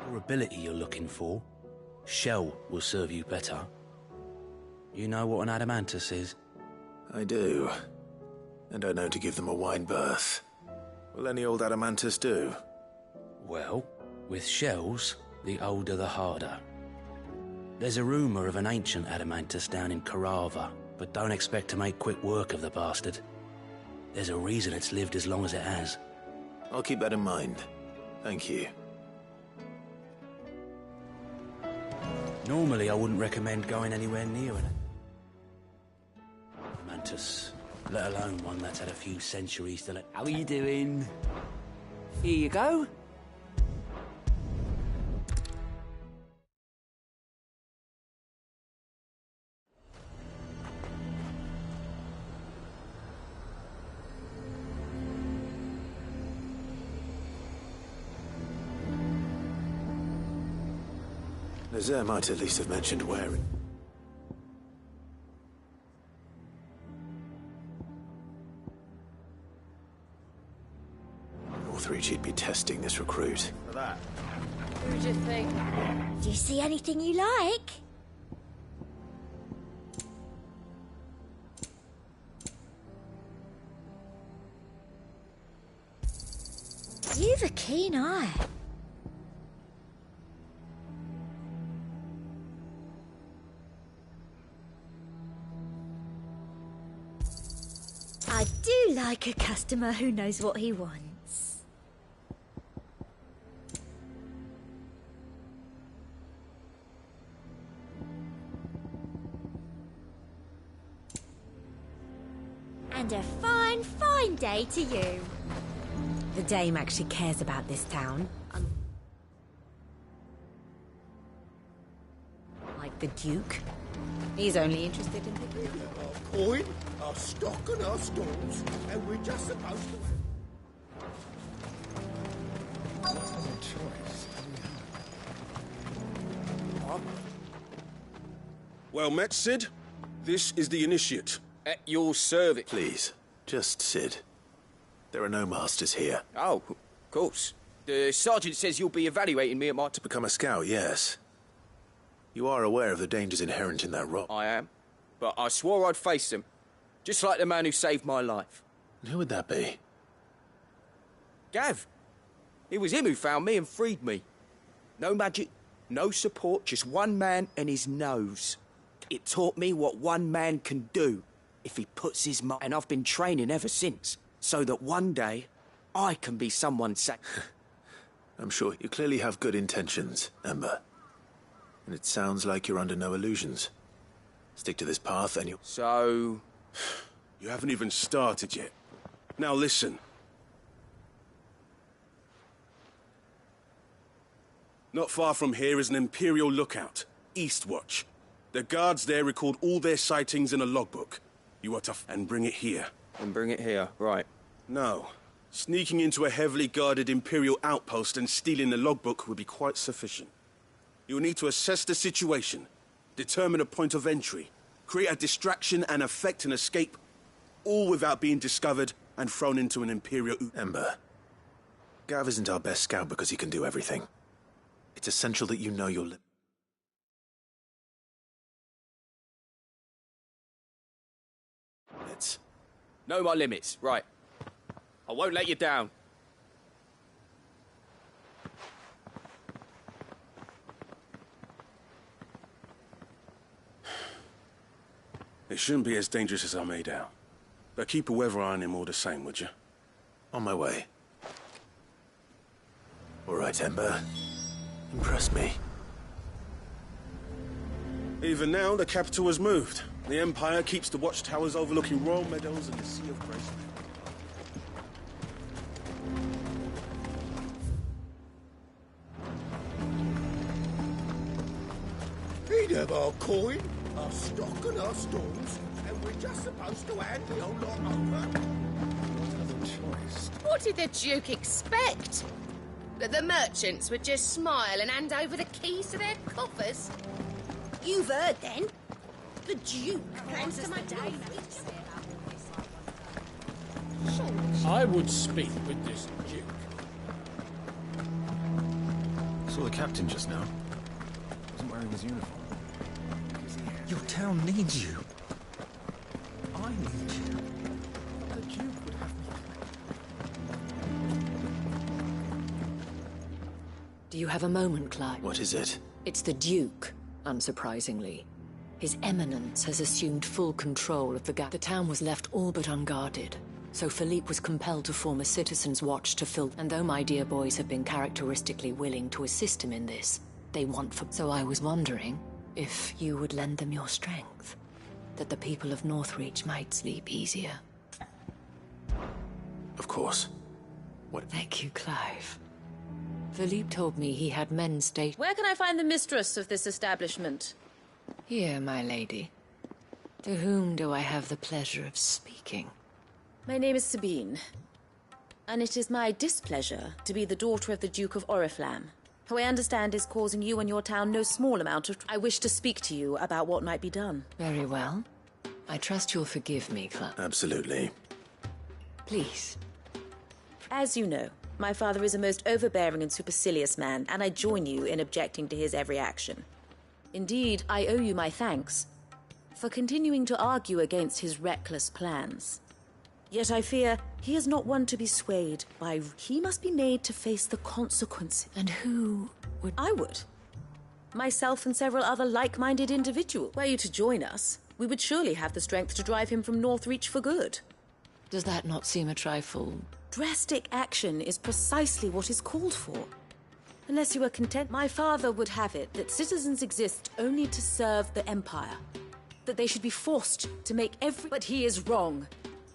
Or ability you're looking for, shell will serve you better. You know what an adamantus is? I do. And I know to give them a wide berth. Will any old adamantus do? Well, with shells, the older the harder. There's a rumour of an ancient adamantus down in Carava, but don't expect to make quick work of the bastard. There's a reason it's lived as long as it has. I'll keep that in mind. Thank you. Normally I wouldn't recommend going anywhere near an adamantus, let alone one that's had a few centuries to let... How are you doing? Here you go. Nazaire might at least have mentioned where it... All three she'd be testing this recruit. For that. Who do you think? Do you see anything you like? You've a keen eye. I do like a customer who knows what he wants. And a fine, fine day to you. The dame actually cares about this town. Like the Duke. He's only interested in the Coin, our stock and our stores, and we're just supposed to... Well met, Sid. This is the initiate. At your service. Please, just Sid. There are no masters here. Oh, of course. The sergeant says you'll be evaluating me at my... To become a scout, yes. You are aware of the dangers inherent in that role. I am. But I swore I'd face them. Just like the man who saved my life. And who would that be? Gav. It was him who found me and freed me. No magic, no support, just one man and his nose. It taught me what one man can do if he puts his mind... And I've been training ever since, so that one day I can be someone's... I'm sure you clearly have good intentions, Ember. And it sounds like you're under no illusions. Stick to this path and you... So... You haven't even started yet. Now listen. Not far from here is an Imperial lookout, Eastwatch. The guards there record all their sightings in a logbook. You are to... and bring it here. And bring it here, right. No. Sneaking into a heavily guarded Imperial outpost and stealing the logbook would be quite sufficient. You'll need to assess the situation, determine a point of entry, create a distraction and effect an escape, all without being discovered and thrown into an Imperial... Ember, Gav isn't our best scout because he can do everything. It's essential that you know your limits. Know my limits, right. I won't let you down. It shouldn't be as dangerous as I made out. But keep a weather eye on him all the same, would you? On my way. All right, Ember. Impress me. Even now, the capital has moved. The Empire keeps the watchtowers overlooking royal meadows and the Sea of Grace. He'd have our coin, our stock and our stores, and we're just supposed to hand the old lot over. What other choice? What did the Duke expect? That the merchants would just smile and hand over the keys to their coffers? You've heard, then. The Duke plans to make day. I would speak with this Duke. Saw the captain just now. Wasn't wearing his uniform. Your town needs you. I need you. The Duke would have me. Do you have a moment, Clive? What is it? It's the Duke, unsurprisingly. His Eminence has assumed full control of the The town was left all but unguarded, so Philippe was compelled to form a citizen's watch to fill. And though my dear boys have been characteristically willing to assist him in this, they want for. So I was wondering if you would lend them your strength, that the people of Northreach might sleep easier. Of course. What? Thank you, Clive. Philippe told me he had men stationed. Where can I find the mistress of this establishment? Here, my lady. To whom do I have the pleasure of speaking? My name is Sabine, and it is my displeasure to be the daughter of the Duke of Oriflamme, who I understand is causing you and your town no small amount of... I wish to speak to you about what might be done. Very well. I trust you'll forgive me, Club. Absolutely. Please. As you know, my father is a most overbearing and supercilious man, and I join you in objecting to his every action. Indeed, I owe you my thanks for continuing to argue against his reckless plans. Yet I fear he is not one to be swayed by... He must be made to face the consequences. And who would... I would. Myself and several other like-minded individuals. Were you to join us, we would surely have the strength to drive him from Northreach for good. Does that not seem a trifle... Drastic action is precisely what is called for. Unless you are content, my father would have it that citizens exist only to serve the Empire. That they should be forced to make every... But he is wrong.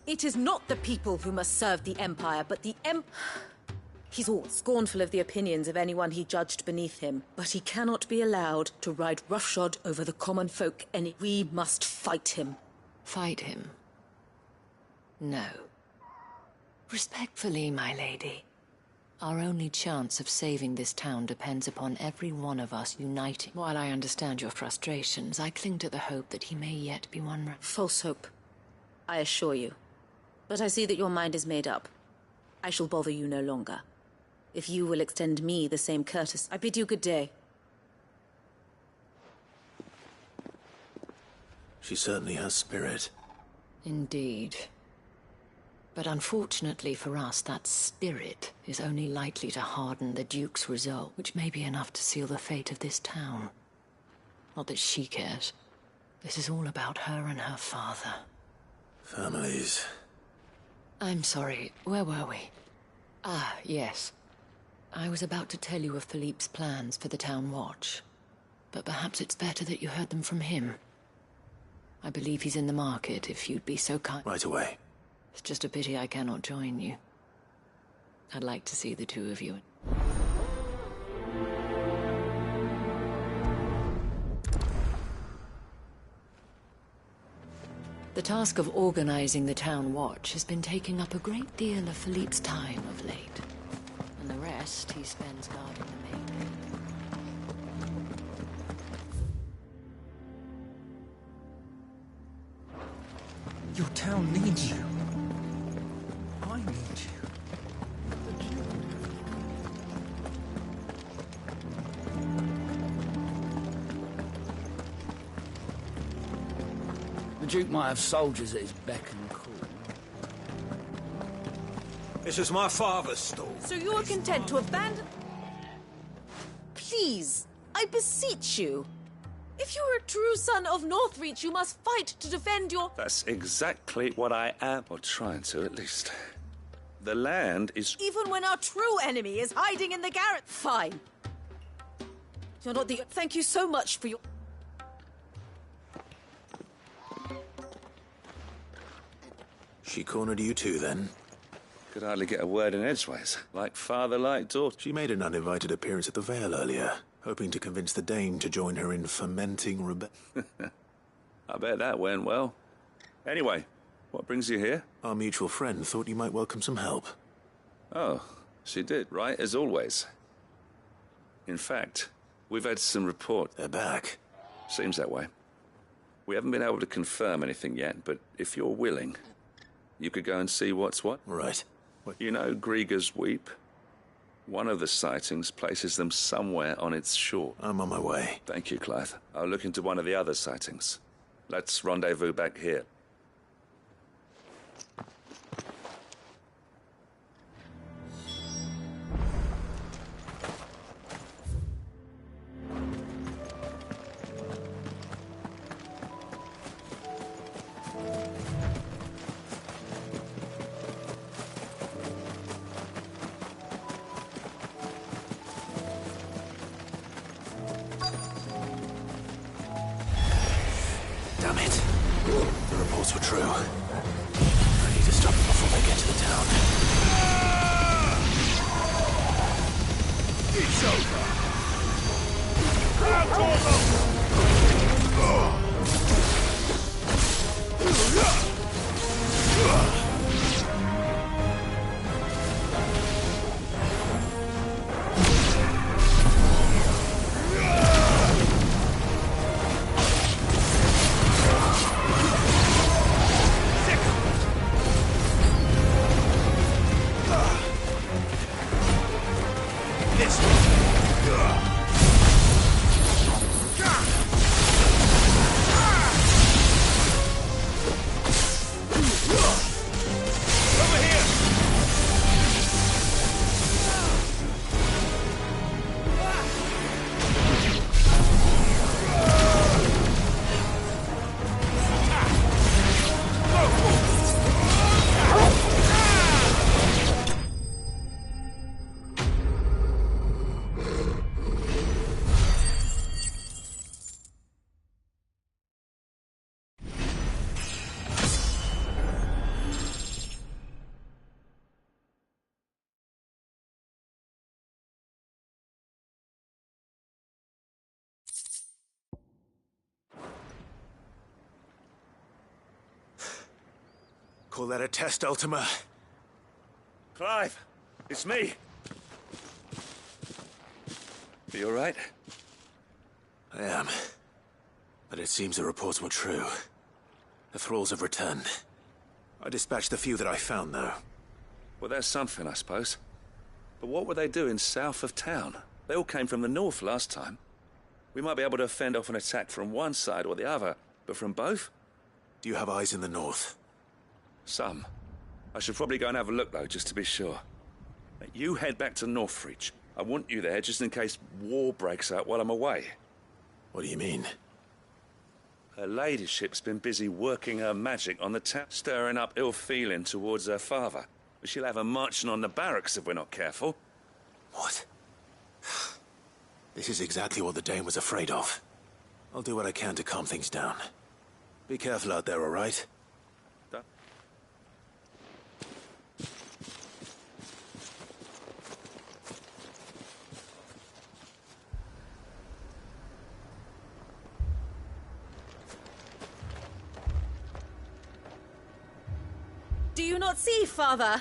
It is not the people who must serve the Empire, but the He's all scornful of the opinions of anyone he judged beneath him, but he cannot be allowed to ride roughshod over the common folk, and we must fight him. Fight him? No. Respectfully, my lady. Our only chance of saving this town depends upon every one of us uniting. While I understand your frustrations, I cling to the hope that he may yet be one... False hope, I assure you. But I see that your mind is made up. I shall bother you no longer. If you will extend me the same courtesy, I bid you good day. She certainly has spirit. Indeed. But unfortunately for us, that spirit is only likely to harden the Duke's resolve, which may be enough to seal the fate of this town. Not that she cares. This is all about her and her father. Families. I'm sorry, where were we? Ah, yes. I was about to tell you of Philippe's plans for the town watch. But perhaps it's better that you heard them from him. I believe he's in the market, if you'd be so kind. Right away. It's just a pity I cannot join you. I'd like to see the two of you. The task of organizing the town watch has been taking up a great deal of Philippe's time of late. And the rest he spends guarding the main gate. Your town needs you. I need you. The Duke might have soldiers at his beck and call. This is my father's stall. So you are content to abandon... Please, I beseech you. If you are a true son of Northreach, you must fight to defend your... That's exactly what I am, or trying to at least. The land is... Even when our true enemy is hiding in the garret... Fine. You're not the... Thank you so much for your... She cornered you too, then? Could hardly get a word in edgeways. Like father, like daughter. She made an uninvited appearance at the Vale earlier, hoping to convince the Dane to join her in fomenting rebellion. I bet that went well. Anyway, what brings you here? Our mutual friend thought you might welcome some help. Oh, she did, right as always. In fact, we've had some reports. They're back. Seems that way. We haven't been able to confirm anything yet, but if you're willing, you could go and see what's what. Right. You know Grieger's Weep? One of the sightings places them somewhere on its shore. I'm on my way. Thank you, Clive. I'll look into one of the other sightings. Let's rendezvous back here. Damn it. The reports were true. I need to stop them before they get to the town. It's over! Out of them! Call that a test, Ultima? Clive, it's me. You all right? I am. But it seems the reports were true. The thralls have returned. I dispatched the few that I found, though. Well, there's something, I suppose. But what were they doing south of town? They all came from the north last time. We might be able to fend off an attack from one side or the other, but from both? Do you have eyes in the north? Some. I should probably go and have a look, though, just to be sure. You head back to Northreach. I want you there just in case war breaks out while I'm away. What do you mean? Her ladyship's been busy working her magic on the town, stirring up ill feeling towards her father. She'll have her marching on the barracks if we're not careful. What? This is exactly what the Dane was afraid of. I'll do what I can to calm things down. Be careful out there, all right? Do you not see, Father?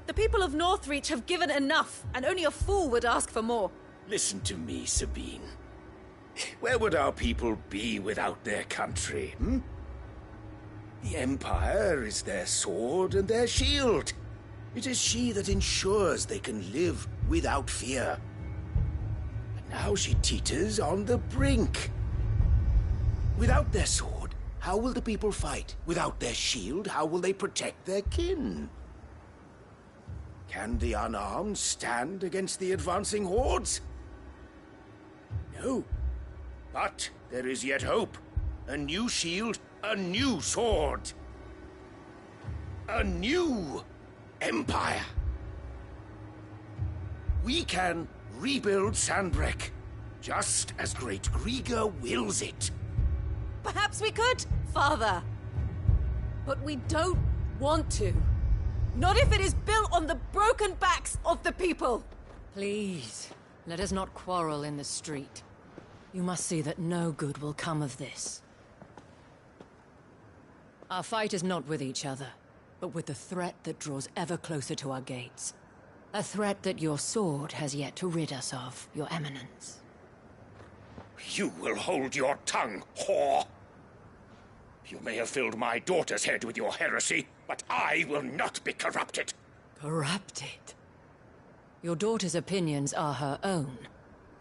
The people of Northreach have given enough, and only a fool would ask for more. Listen to me, Sabine. Where would our people be without their country, hmm? The Empire is their sword and their shield. It is she that ensures they can live without fear. And now she teeters on the brink. Without their sword, how will the people fight? Without their shield, how will they protect their kin? Can the unarmed stand against the advancing hordes? No. But there is yet hope. A new shield, a new sword. A new empire. We can rebuild Sandbreck, just as Great Grieger wills it. Perhaps we could, Father. But we don't want to. Not if it is built on the broken backs of the people. Please, let us not quarrel in the street. You must see that no good will come of this. Our fight is not with each other, but with the threat that draws ever closer to our gates. A threat that your sword has yet to rid us of, Your Eminence. You will hold your tongue, whore! You may have filled my daughter's head with your heresy, but I will not be corrupted. Corrupted? Your daughter's opinions are her own,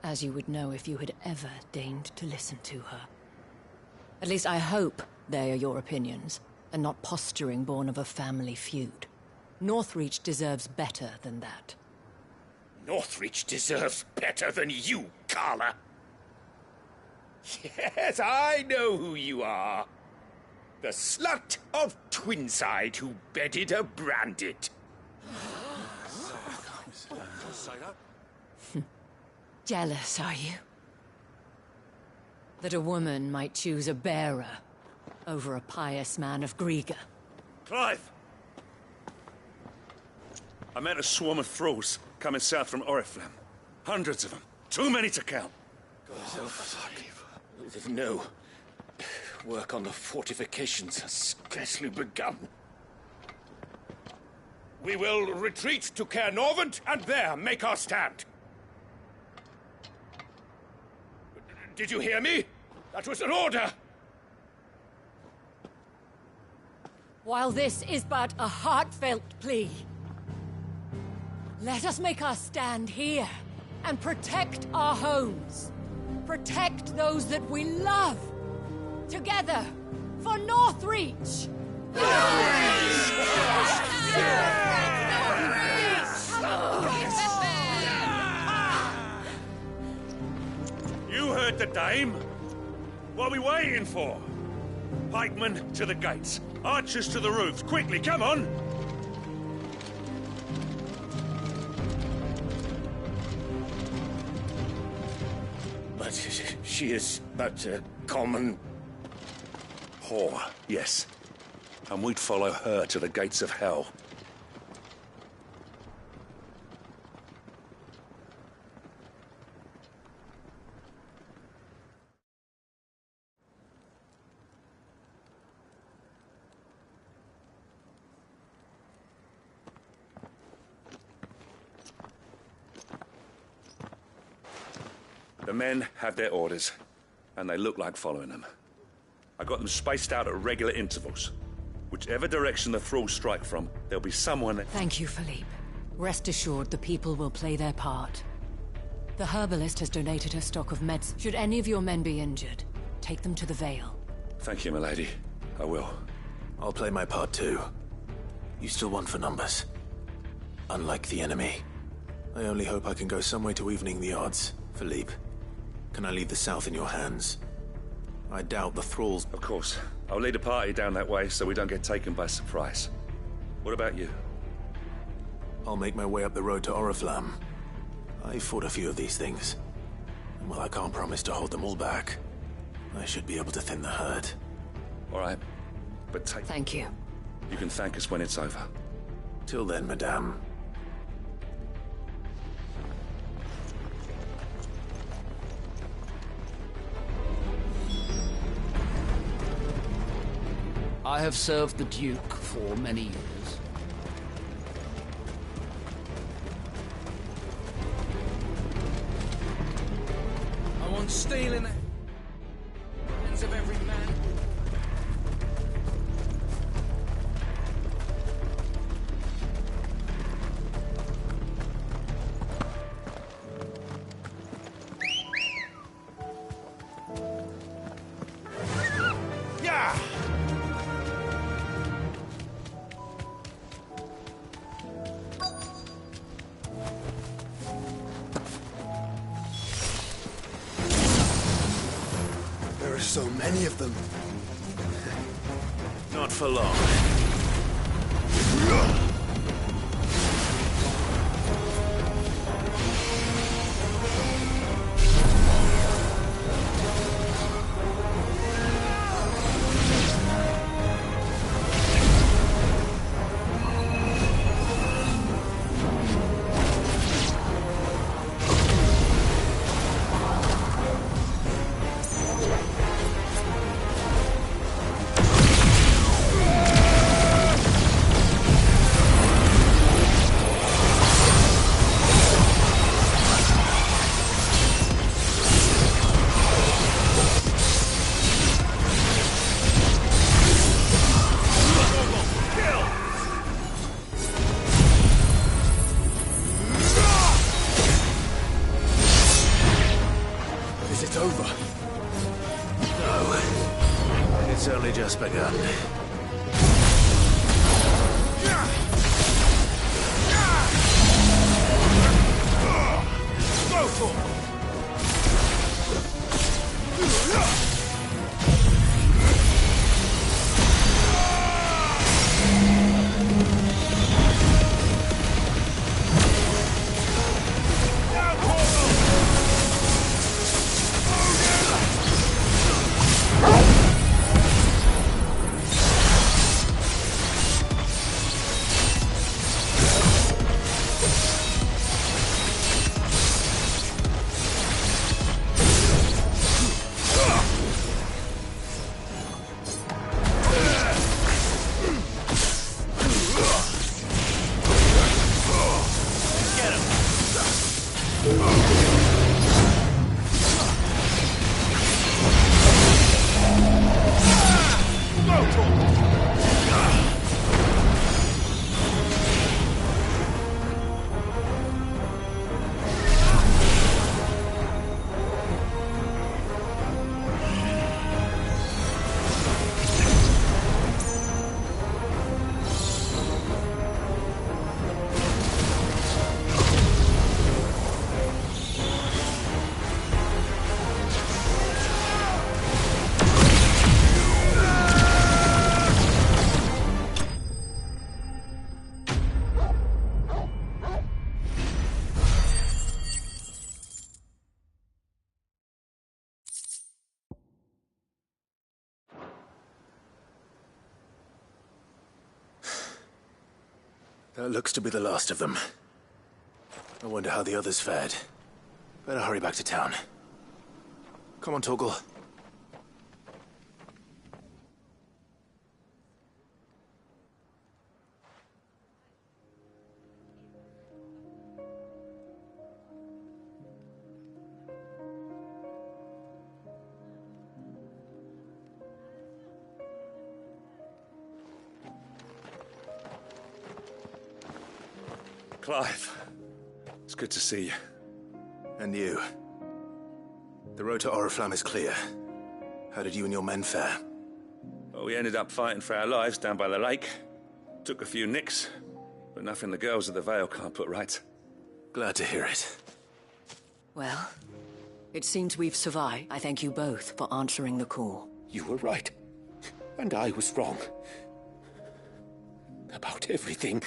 as you would know if you had ever deigned to listen to her. At least I hope they are your opinions, and not posturing born of a family feud. Northreach deserves better than that. Northreach deserves better than you, Carla. Yes, I know who you are. The slut of Twinside who bedded a Branded. Jealous, are you? That a woman might choose a bearer over a pious man of Griega. Clive! I met a swarm of thralls coming south from Oriflamme. Hundreds of them. Too many to count. No. Work on the fortifications has scarcely begun. We will retreat to Caer Norvent and there make our stand. Did you hear me? That was an order! While this is but a heartfelt plea, let us make our stand here and protect our homes. Protect those that we love. Together, for Northreach! You heard the dame. What are we waiting for? Pikemen to the gates. Archers to the roofs. Quickly, come on! But she is but a common... whore, yes. And we'd follow her to the gates of hell. The men have their orders, and they look like following them. I got them spaced out at regular intervals. Whichever direction the thralls strike from, there'll be someone that... Thank you, Philippe. Rest assured the people will play their part. The herbalist has donated her stock of meds. Should any of your men be injured, take them to the Vale. Thank you, milady. I will. I'll play my part too. You still want for numbers. Unlike the enemy. I only hope I can go some way to evening the odds, Philippe. Can I leave the south in your hands? I doubt the thralls... Of course. I'll lead a party down that way so we don't get taken by surprise. What about you? I'll make my way up the road to Oriflamme. I fought a few of these things. And while I can't promise to hold them all back, I should be able to thin the herd. All right. But Thank you. You can thank us when it's over. Till then, madame. I have served the Duke for many years. I want steel in the hands of every man. Yeah! There are so many of them. Not for long. It's only just begun. Go for it! That looks to be the last of them. I wonder how the others fared. Better hurry back to town. Come on, Torgal. Clive, it's good to see you. And you. The road to Oriflamme is clear. How did you and your men fare? Well, we ended up fighting for our lives down by the lake. Took a few nicks, but nothing the girls of the Vale can't put right. Glad to hear it. Well, it seems we've survived. I thank you both for answering the call. You were right. And I was wrong. About everything.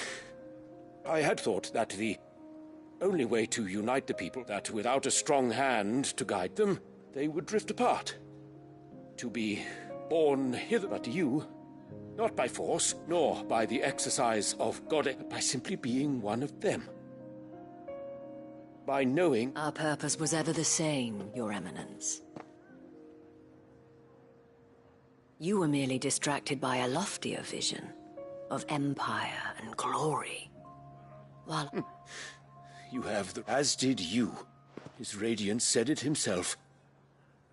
I had thought that the only way to unite the people, that without a strong hand to guide them, they would drift apart. To be born hither, but you, not by force, nor by the exercise of God, but by simply being one of them. By knowing... Our purpose was ever the same, Your Eminence. You were merely distracted by a loftier vision of empire and glory. While... You have the... As did you. His Radiance said it himself.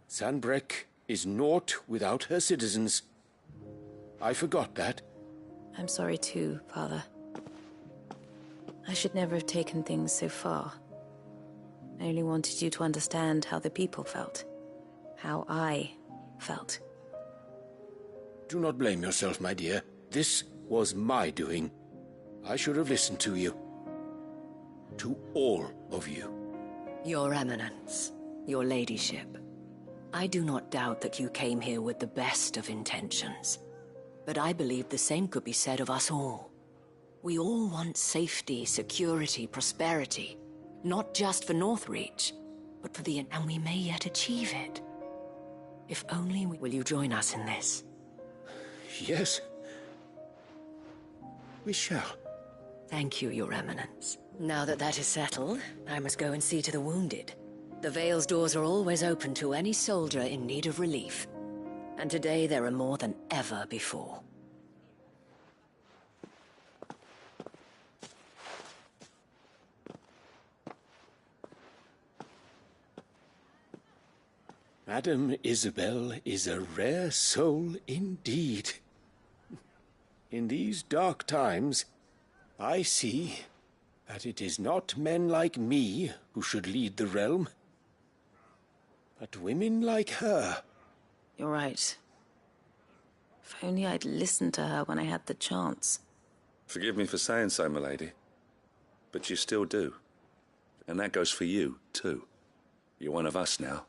Sanbreque is naught without her citizens. I forgot that. I'm sorry too, Father. I should never have taken things so far. I only wanted you to understand how the people felt. How I felt. Do not blame yourself, my dear. This was my doing. I should have listened to you. To all of you. Your Eminence, your ladyship, I do not doubt that you came here with the best of intentions. But I believe the same could be said of us all. We all want safety, security, prosperity. Not just for Northreach, but for the... And we may yet achieve it. If only we... Will you join us in this? Yes. We shall. Thank you, Your Eminence. Now that that is settled, I must go and see to the wounded. The Vale's doors are always open to any soldier in need of relief. And today there are more than ever before. Madame Isabel is a rare soul indeed. In these dark times, I see that it is not men like me who should lead the realm, but women like her. You're right. only I'd listened to her when I had the chance. Forgive me for saying so, milady, but you still do. And that goes for you, too. You're one of us now.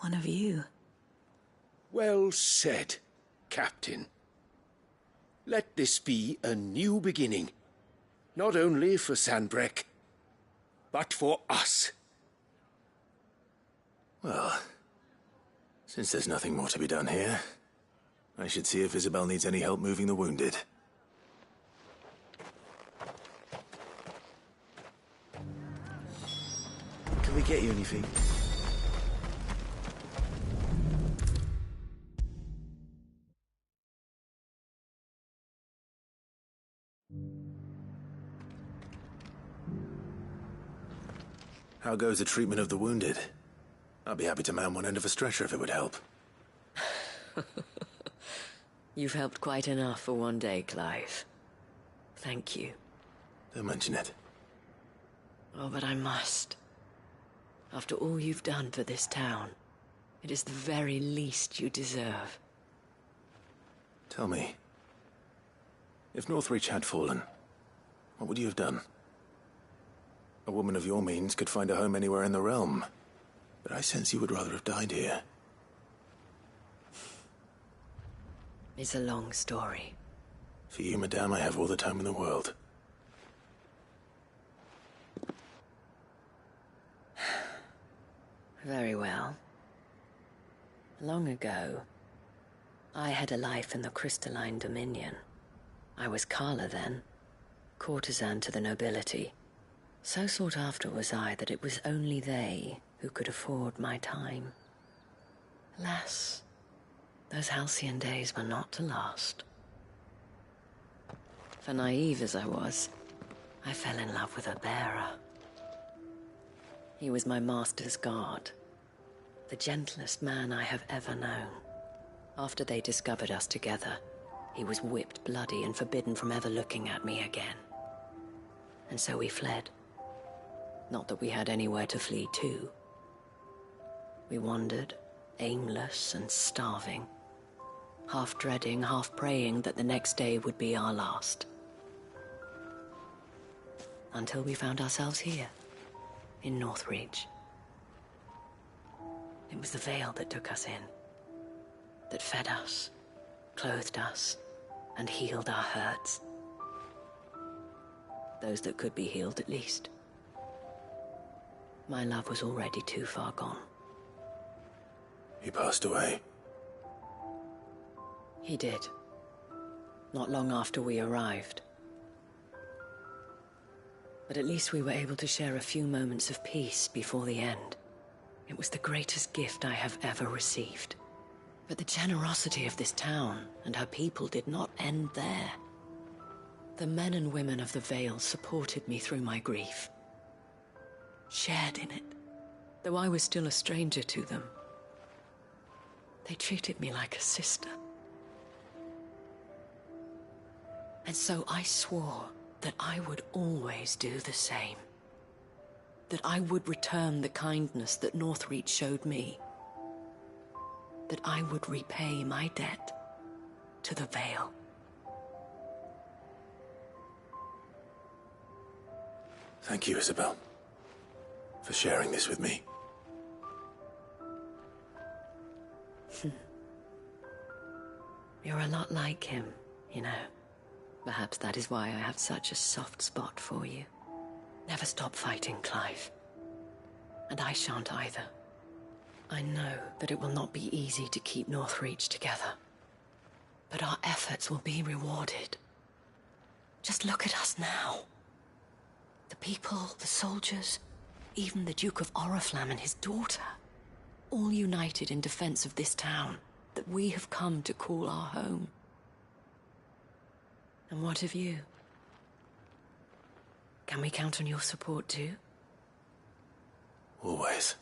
One of you. Well said, Captain. Let this be a new beginning. Not only for Sanbreque, but for us. Well, since there's nothing more to be done here, I should see if Isabel needs any help moving the wounded. Can we get you anything? How goes the treatment of the wounded? I'd be happy to man one end of a stretcher if it would help. You've helped quite enough for one day, Clive. Thank you. Don't mention it. Oh, but I must. After all you've done for this town, it is the very least you deserve. Tell me, if Northreach had fallen, what would you have done? A woman of your means could find a home anywhere in the realm, but I sense you would rather have died here. It's a long story. For you, madame, I have all the time in the world. Very well. Long ago, I had a life in the Crystalline Dominion. I was Carla then, courtesan to the nobility. So sought after was I that it was only they who could afford my time. Alas, those halcyon days were not to last. For naive as I was, I fell in love with a bearer. He was my master's guard, the gentlest man I have ever known. After they discovered us together, he was whipped bloody and forbidden from ever looking at me again. And so we fled. Not that we had anywhere to flee to. We wandered, aimless and starving, half dreading, half praying that the next day would be our last. Until we found ourselves here, in Northreach. It was the Veil that took us in, that fed us, clothed us, and healed our hurts. Those that could be healed, at least. My love was already too far gone. He passed away. He did. Not long after we arrived. But at least we were able to share a few moments of peace before the end. It was the greatest gift I have ever received. But the generosity of this town and her people did not end there. The men and women of the Vale supported me through my grief. Shared in it, though I was still a stranger to them. They treated me like a sister. And so I swore that I would always do the same. That I would return the kindness that Northreach showed me. That I would repay my debt to the Vale. Thank you, Isabel, for sharing this with me. You're a lot like him, you know. Perhaps that is why I have such a soft spot for you. Never stop fighting, Clive. And I shan't either. I know that it will not be easy to keep Northreach together. But our efforts will be rewarded. Just look at us now. The people, the soldiers, even the Duke of Oriflamme and his daughter. All united in defense of this town that we have come to call our home. And what of you? Can we count on your support too? Always.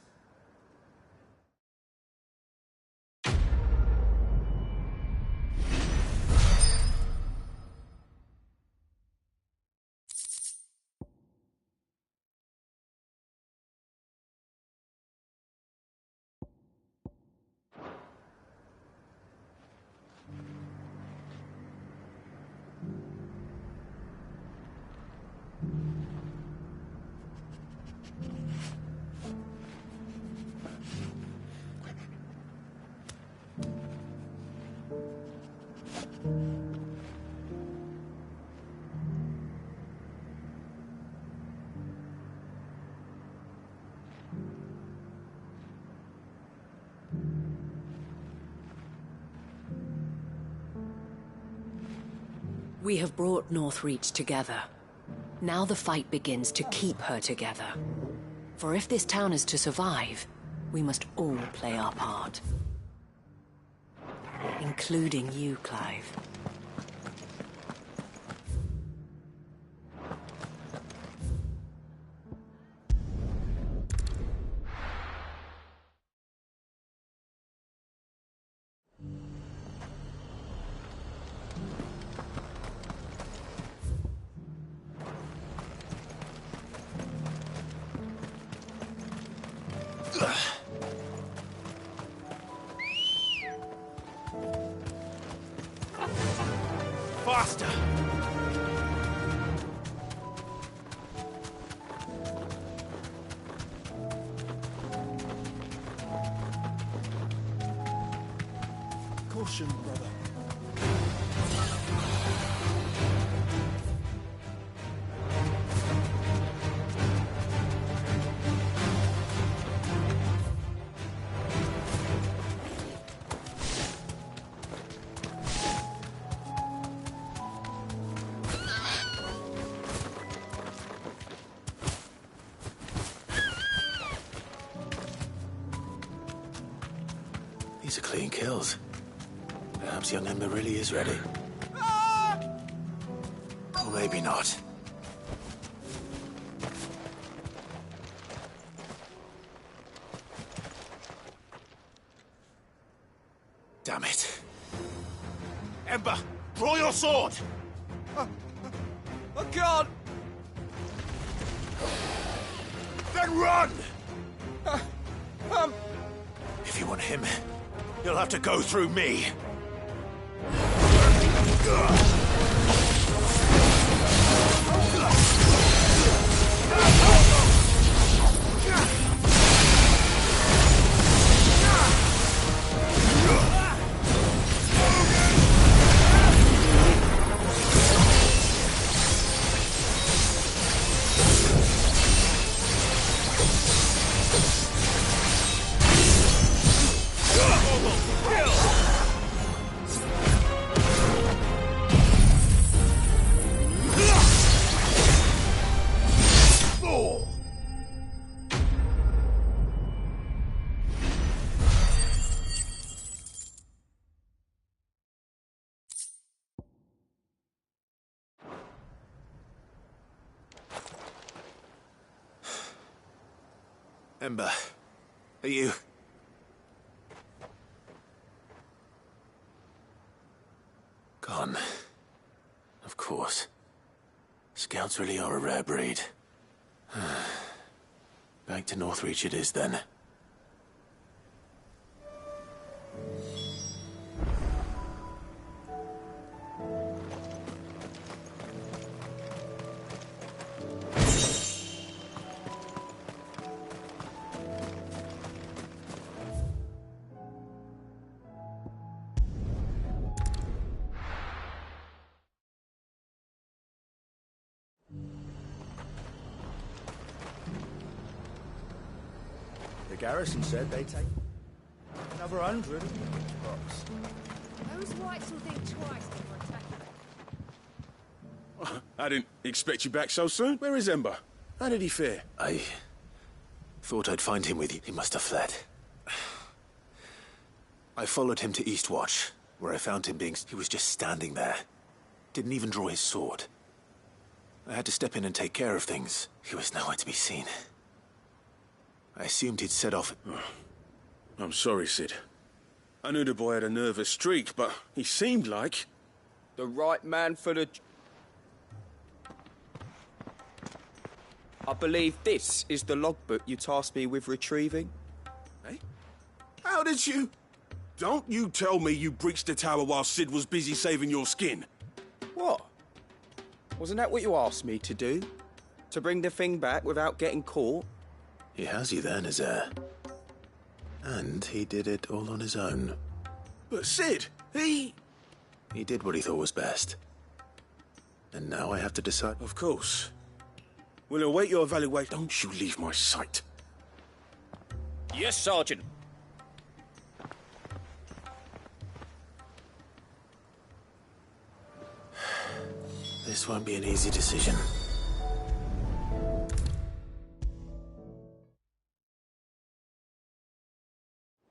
We have brought Northreach together. Now the fight begins to keep her together. For if this town is to survive, we must all play our part. Including you, Clive. Faster! Caution, brother. These are clean kills. Perhaps young Ember really is ready. Or maybe not. Damn it. Ember, draw your sword! I can't! Then run! If you want him, you'll have to go through me. Ember, are you... gone? Of course. Scouts really are a rare breed. Back to Northreach it is, then. The garrison said they'd take another 100. Those whites will think twice before attacking. I didn't expect you back so soon. Where is Ember? How did he fare? I thought I'd find him with you. He must have fled. I followed him to Eastwatch, where I found him being... He was just standing there. Didn't even draw his sword. I had to step in and take care of things. He was nowhere to be seen. I assumed he'd set off... I'm sorry, Sid. I knew the boy had a nervous streak, but he seemed like... The right man for the... I believe this is the logbook you tasked me with retrieving. Eh? How did you... Don't you tell me you breached the tower while Sid was busy saving your skin. What? Wasn't that what you asked me to do? To bring the thing back without getting caught? He has you there, Nazaire. And he did it all on his own. But Sid, he did what he thought was best. And now I have to decide... Of course. We'll await your evaluation. Don't you leave my sight. Yes, Sergeant. This won't be an easy decision.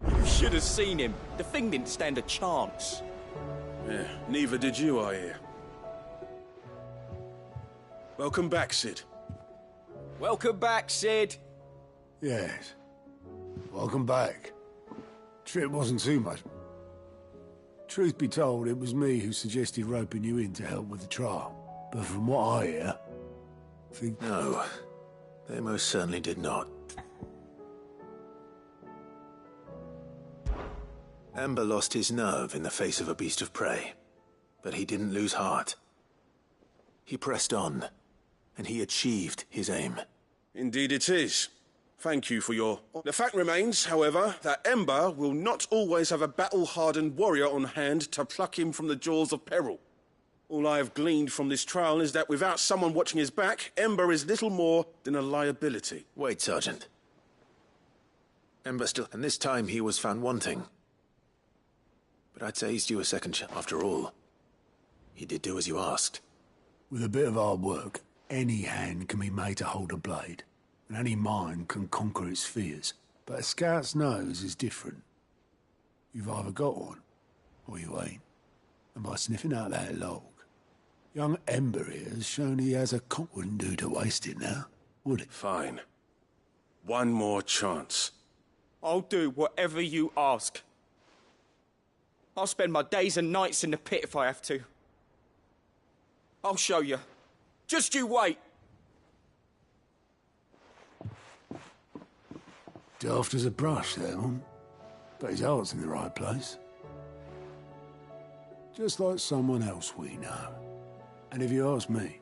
You should have seen him. The thing didn't stand a chance. Yeah, neither did you, I hear. Welcome back, Sid. Welcome back, Sid. Yes. Welcome back. Trip wasn't too much. Truth be told, it was me who suggested roping you in to help with the trial. But from what I hear, I think... No, they most certainly did not. Ember lost his nerve in the face of a beast of prey, but he didn't lose heart. He pressed on, and he achieved his aim. Indeed it is. Thank you for your... The fact remains, however, that Ember will not always have a battle-hardened warrior on hand to pluck him from the jaws of peril. All I have gleaned from this trial is that without someone watching his back, Ember is little more than a liability. Wait, Sergeant. Ember still... And this time he was found wanting. But I'd say he's due a second chance. After all, he did do as you asked. With a bit of hard work, any hand can be made to hold a blade, and any mind can conquer its fears. But a scout's nose is different. You've either got one, or you ain't. And by sniffing out that log, young Ember here has shown he has a cock. Wouldn't do to waste it now, would it? Fine. One more chance. I'll do whatever you ask. I'll spend my days and nights in the pit if I have to. I'll show you. Just you wait. Daft as a brush, that one. But his heart's in the right place. Just like someone else we know. And if you ask me,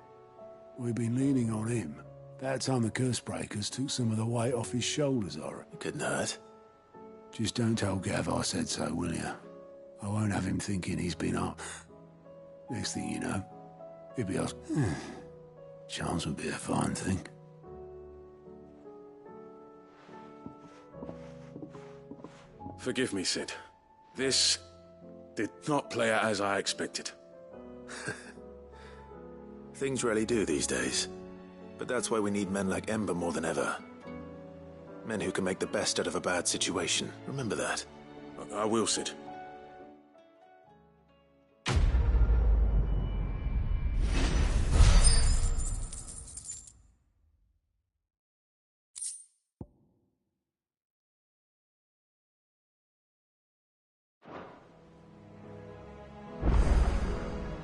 we've been leaning on him. That time the Cursebreakers took some of the weight off his shoulders, I reckon. It couldn't hurt. Just don't tell Gav I said so, will you? I won't have him thinking he's been up. Next thing you know, he'll be asked, chance would be a fine thing. Forgive me, Sid. This did not play out as I expected. Things rarely do these days. But that's why we need men like Ember more than ever. Men who can make the best out of a bad situation. Remember that. I will, Sid.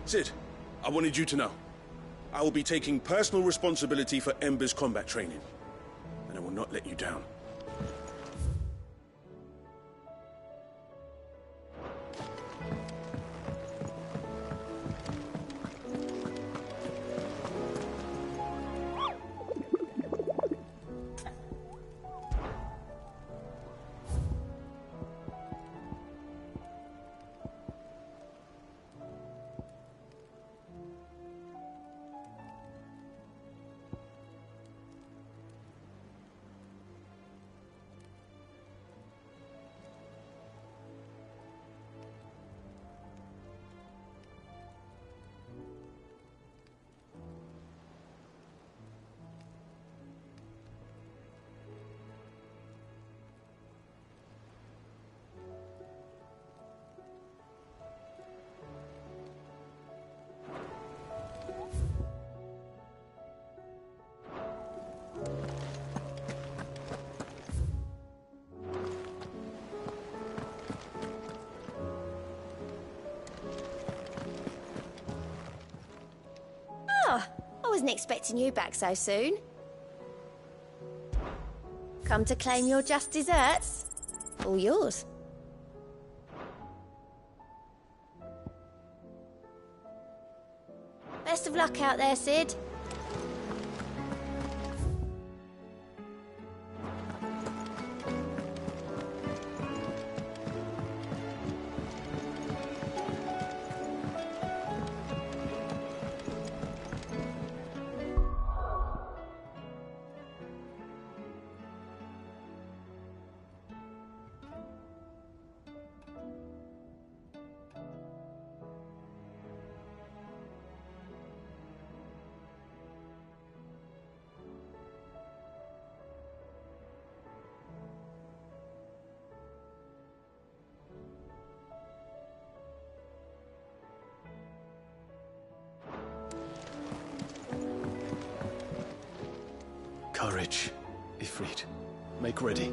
Sid, I wanted you to know. I will be taking personal responsibility for Ember's combat training. And I will not let you down. I wasn't expecting you back so soon. Come to claim your just desserts? All yours. Best of luck out there, Sid. Courage, Ifrit. Make ready.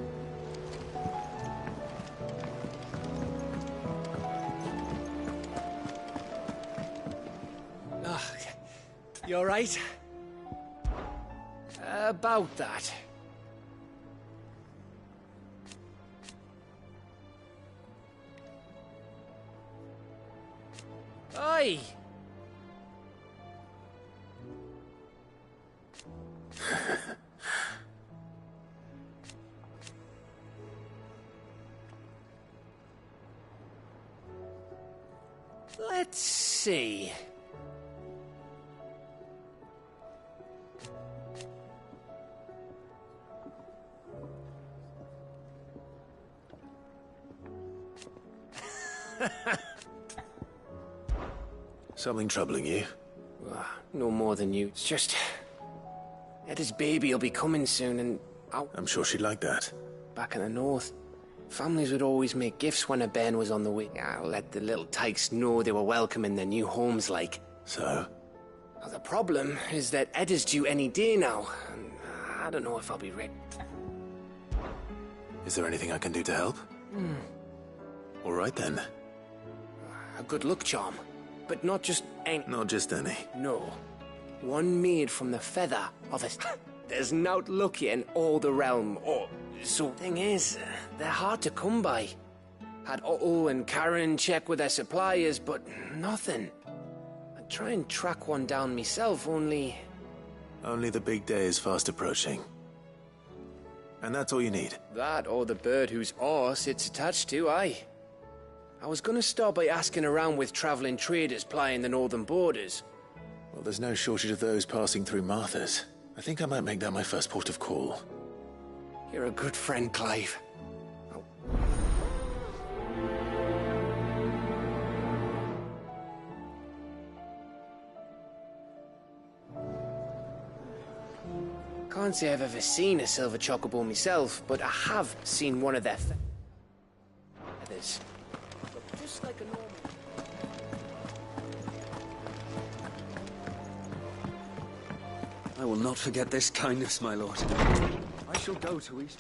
You alright? About that. Oi! Let's see. Something troubling you? No more than you. It's just... Eda's baby will be coming soon and... I'm sure she'd like that. Back in the north, families would always make gifts when a bairn was on the way. I'll let the little tykes know they were welcome in their new homes, like. So? Well, the problem is that Eda's due any day now, and I don't know if I'll be ready. Is there anything I can do to help? All right then. A good luck charm. But not just any. Not just any. No. One made from the feather of a... There's naught lucky in all the realm, or... So, thing is, they're hard to come by. Had Otto and Karen check with their suppliers, but nothing. I'd try and track one down myself, only... Only the big day is fast approaching. And that's all you need? That, or the bird whose horse it's attached to, aye. I was gonna start by asking around with traveling traders plying the northern borders. Well, there's no shortage of those passing through Martha's. I think I might make that my first port of call. You're a good friend, Clive. Can't say I've ever seen a silver chocobo myself, but I have seen one of their feathers. Just like a normal... I will not forget this kindness, my lord. I shall go to East.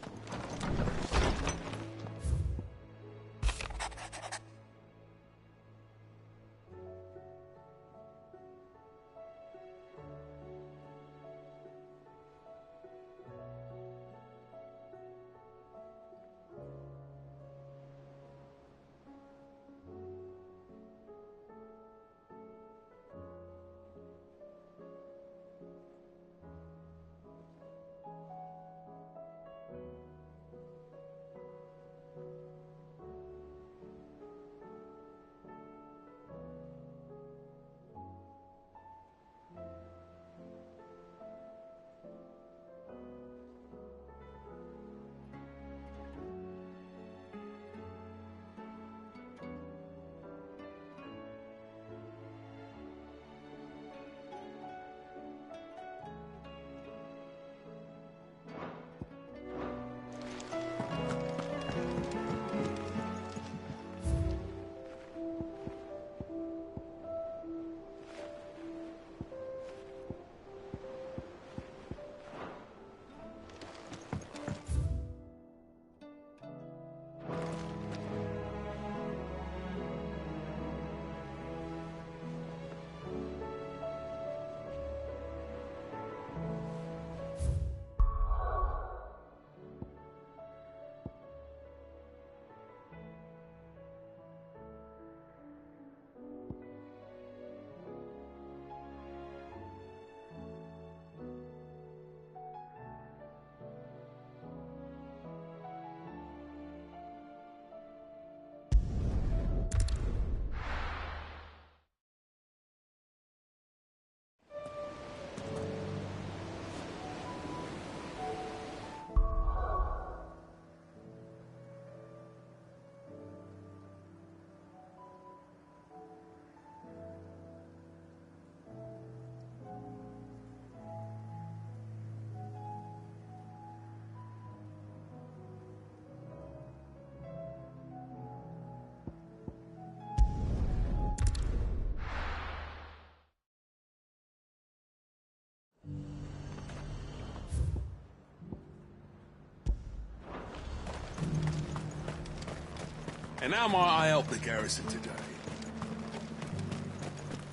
And how might I help the garrison today?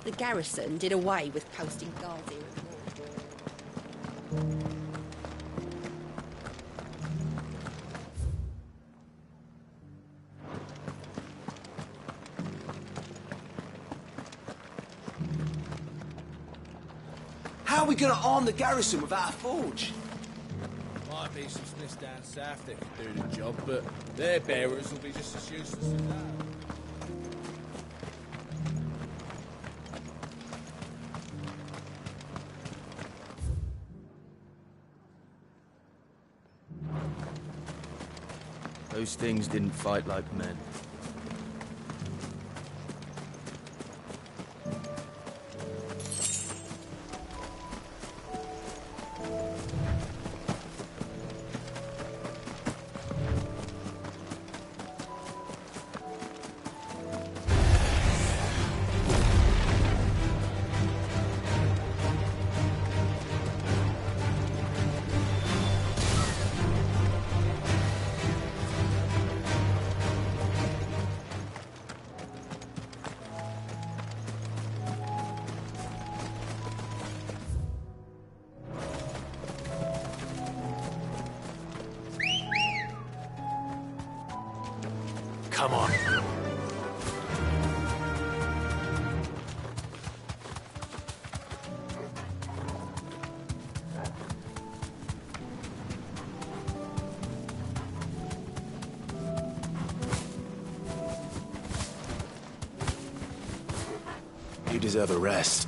The garrison did away with posting guards here anymore. How are we going to arm the garrison without a forge? Might be some smiths down south that can do the job, but their bearers will be just as useless as that. Those things didn't fight like men. Come on. You deserve a rest.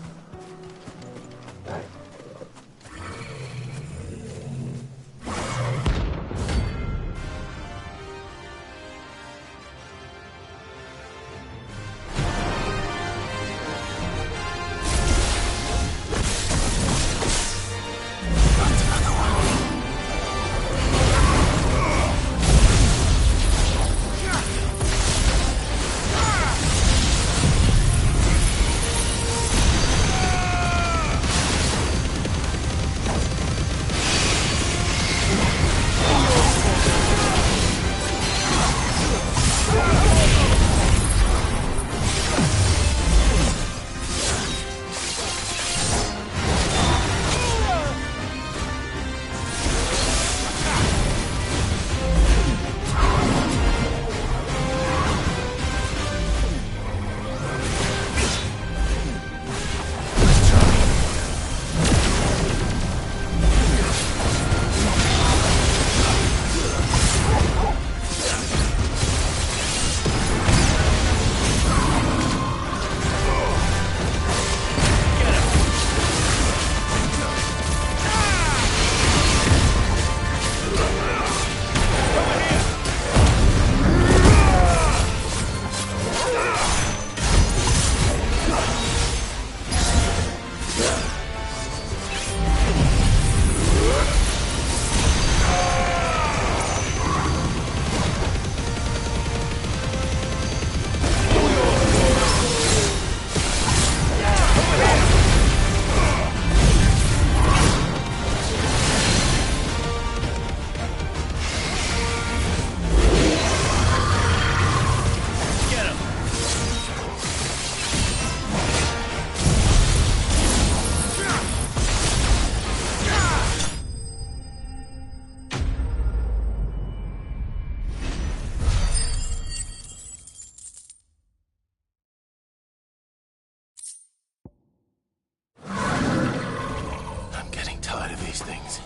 Things.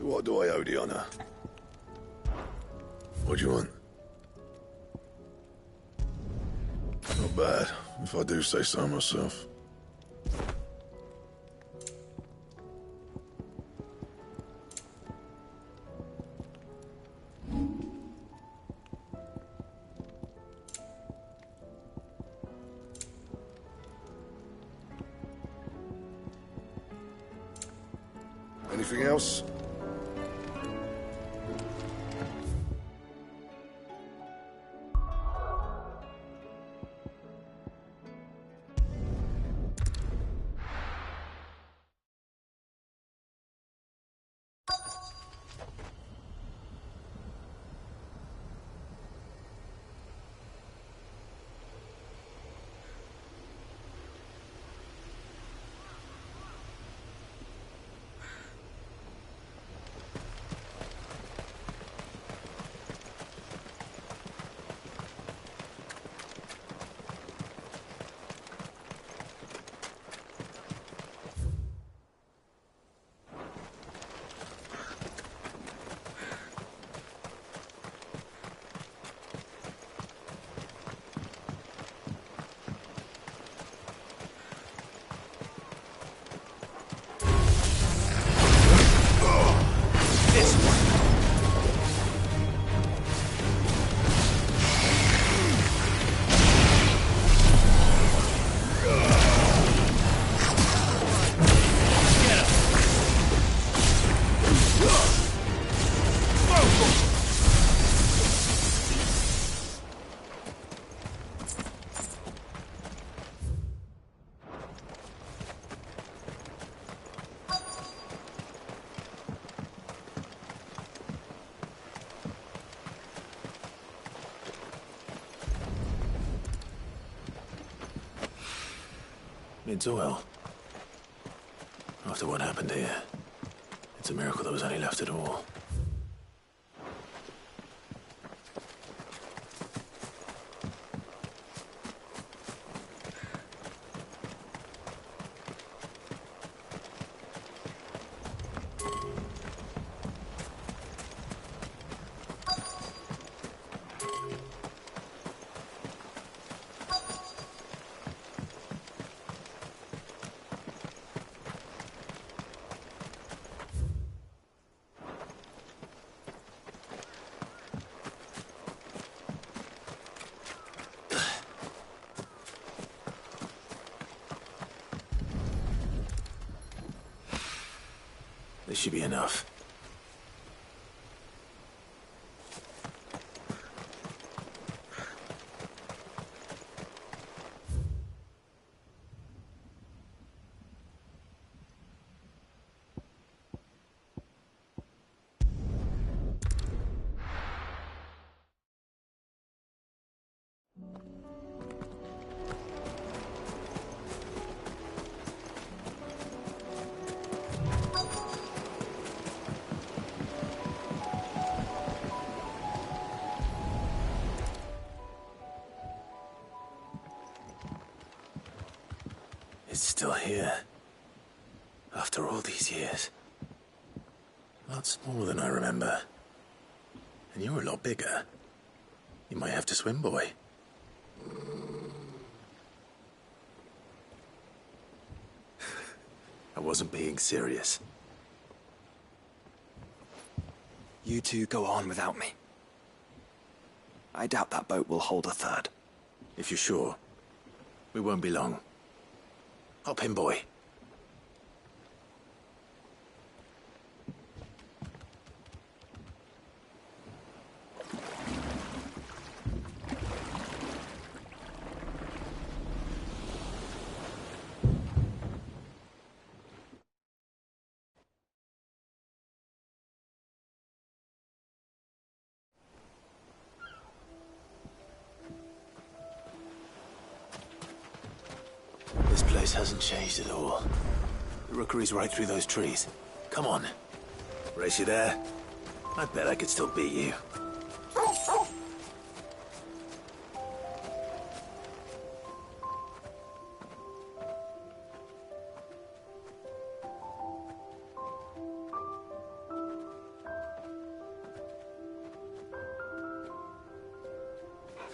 So what do I owe the honor? What do you want? Not bad, if I do say so myself. Anything else? It's well. After what happened here, it's a miracle there was any left at all. This should be enough. It's still here. After all these years. Lots more than I remember. And you're a lot bigger. You might have to swim, boy. I wasn't being serious. You two go on without me. I doubt that boat will hold a third. If you're sure, we won't be long. Hop in, boy. This place hasn't changed at all. The rookery's right through those trees. Come on. Race you there? I bet I could still beat you.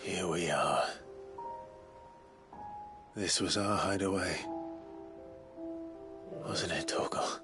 Here we are. This was our hideaway. Wasn't it, Torgal?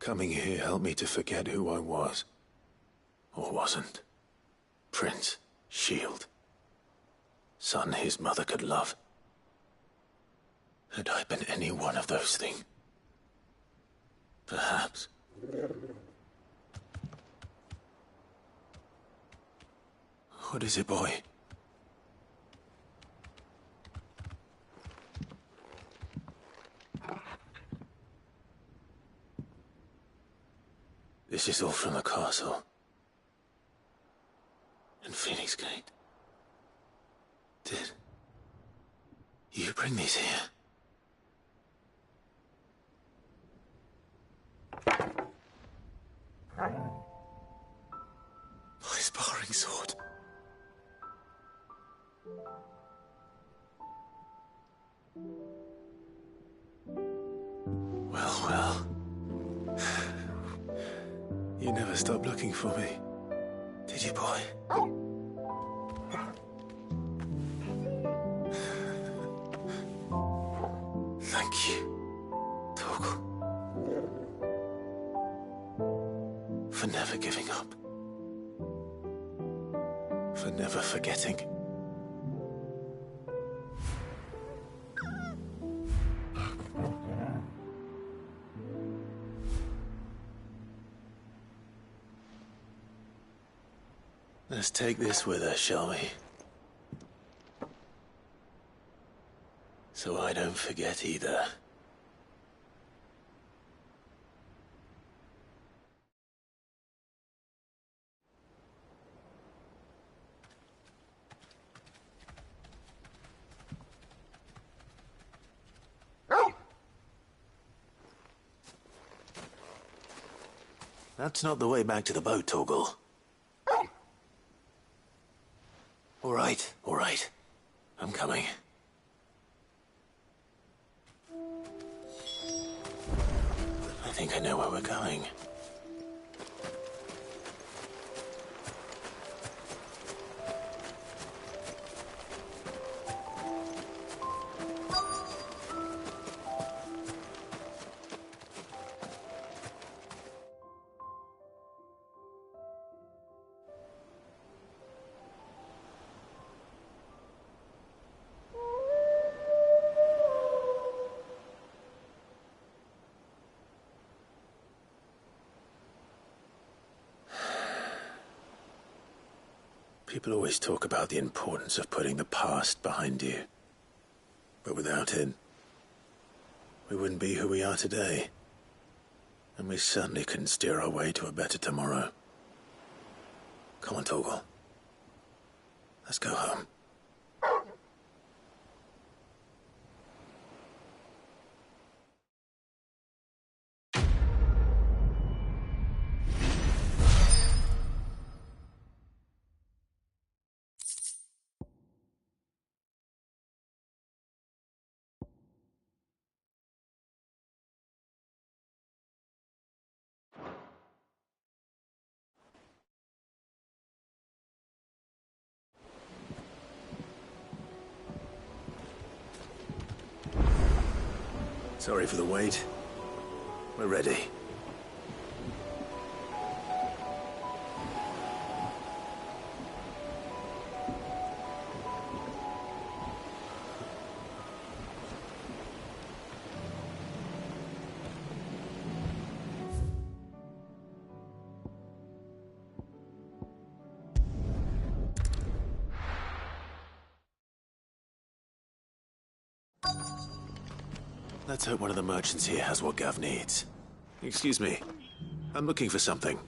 Coming here helped me to forget who I was. Or wasn't. Prince, shield. Son his mother could love. Had I been any one of those things? Perhaps. What is it, boy? This is all from the castle. And Phoenix Gate. Did you bring these here? My sparring sword. Well. You never stopped looking for me, did you, boy? Thank you, Torgal, for never giving up, for never forgetting. Let's take this with us, shall we? So I don't forget either. That's not the way back to the boat, Torgal. All right. I'm coming. I think I know where we're going. People always talk about the importance of putting the past behind you. But without it, we wouldn't be who we are today. And we certainly couldn't steer our way to a better tomorrow. Come on, Torgal. Let's go home. Sorry for the wait. We're ready. Let's hope one of the merchants here has what Gav needs. Excuse me. I'm looking for something.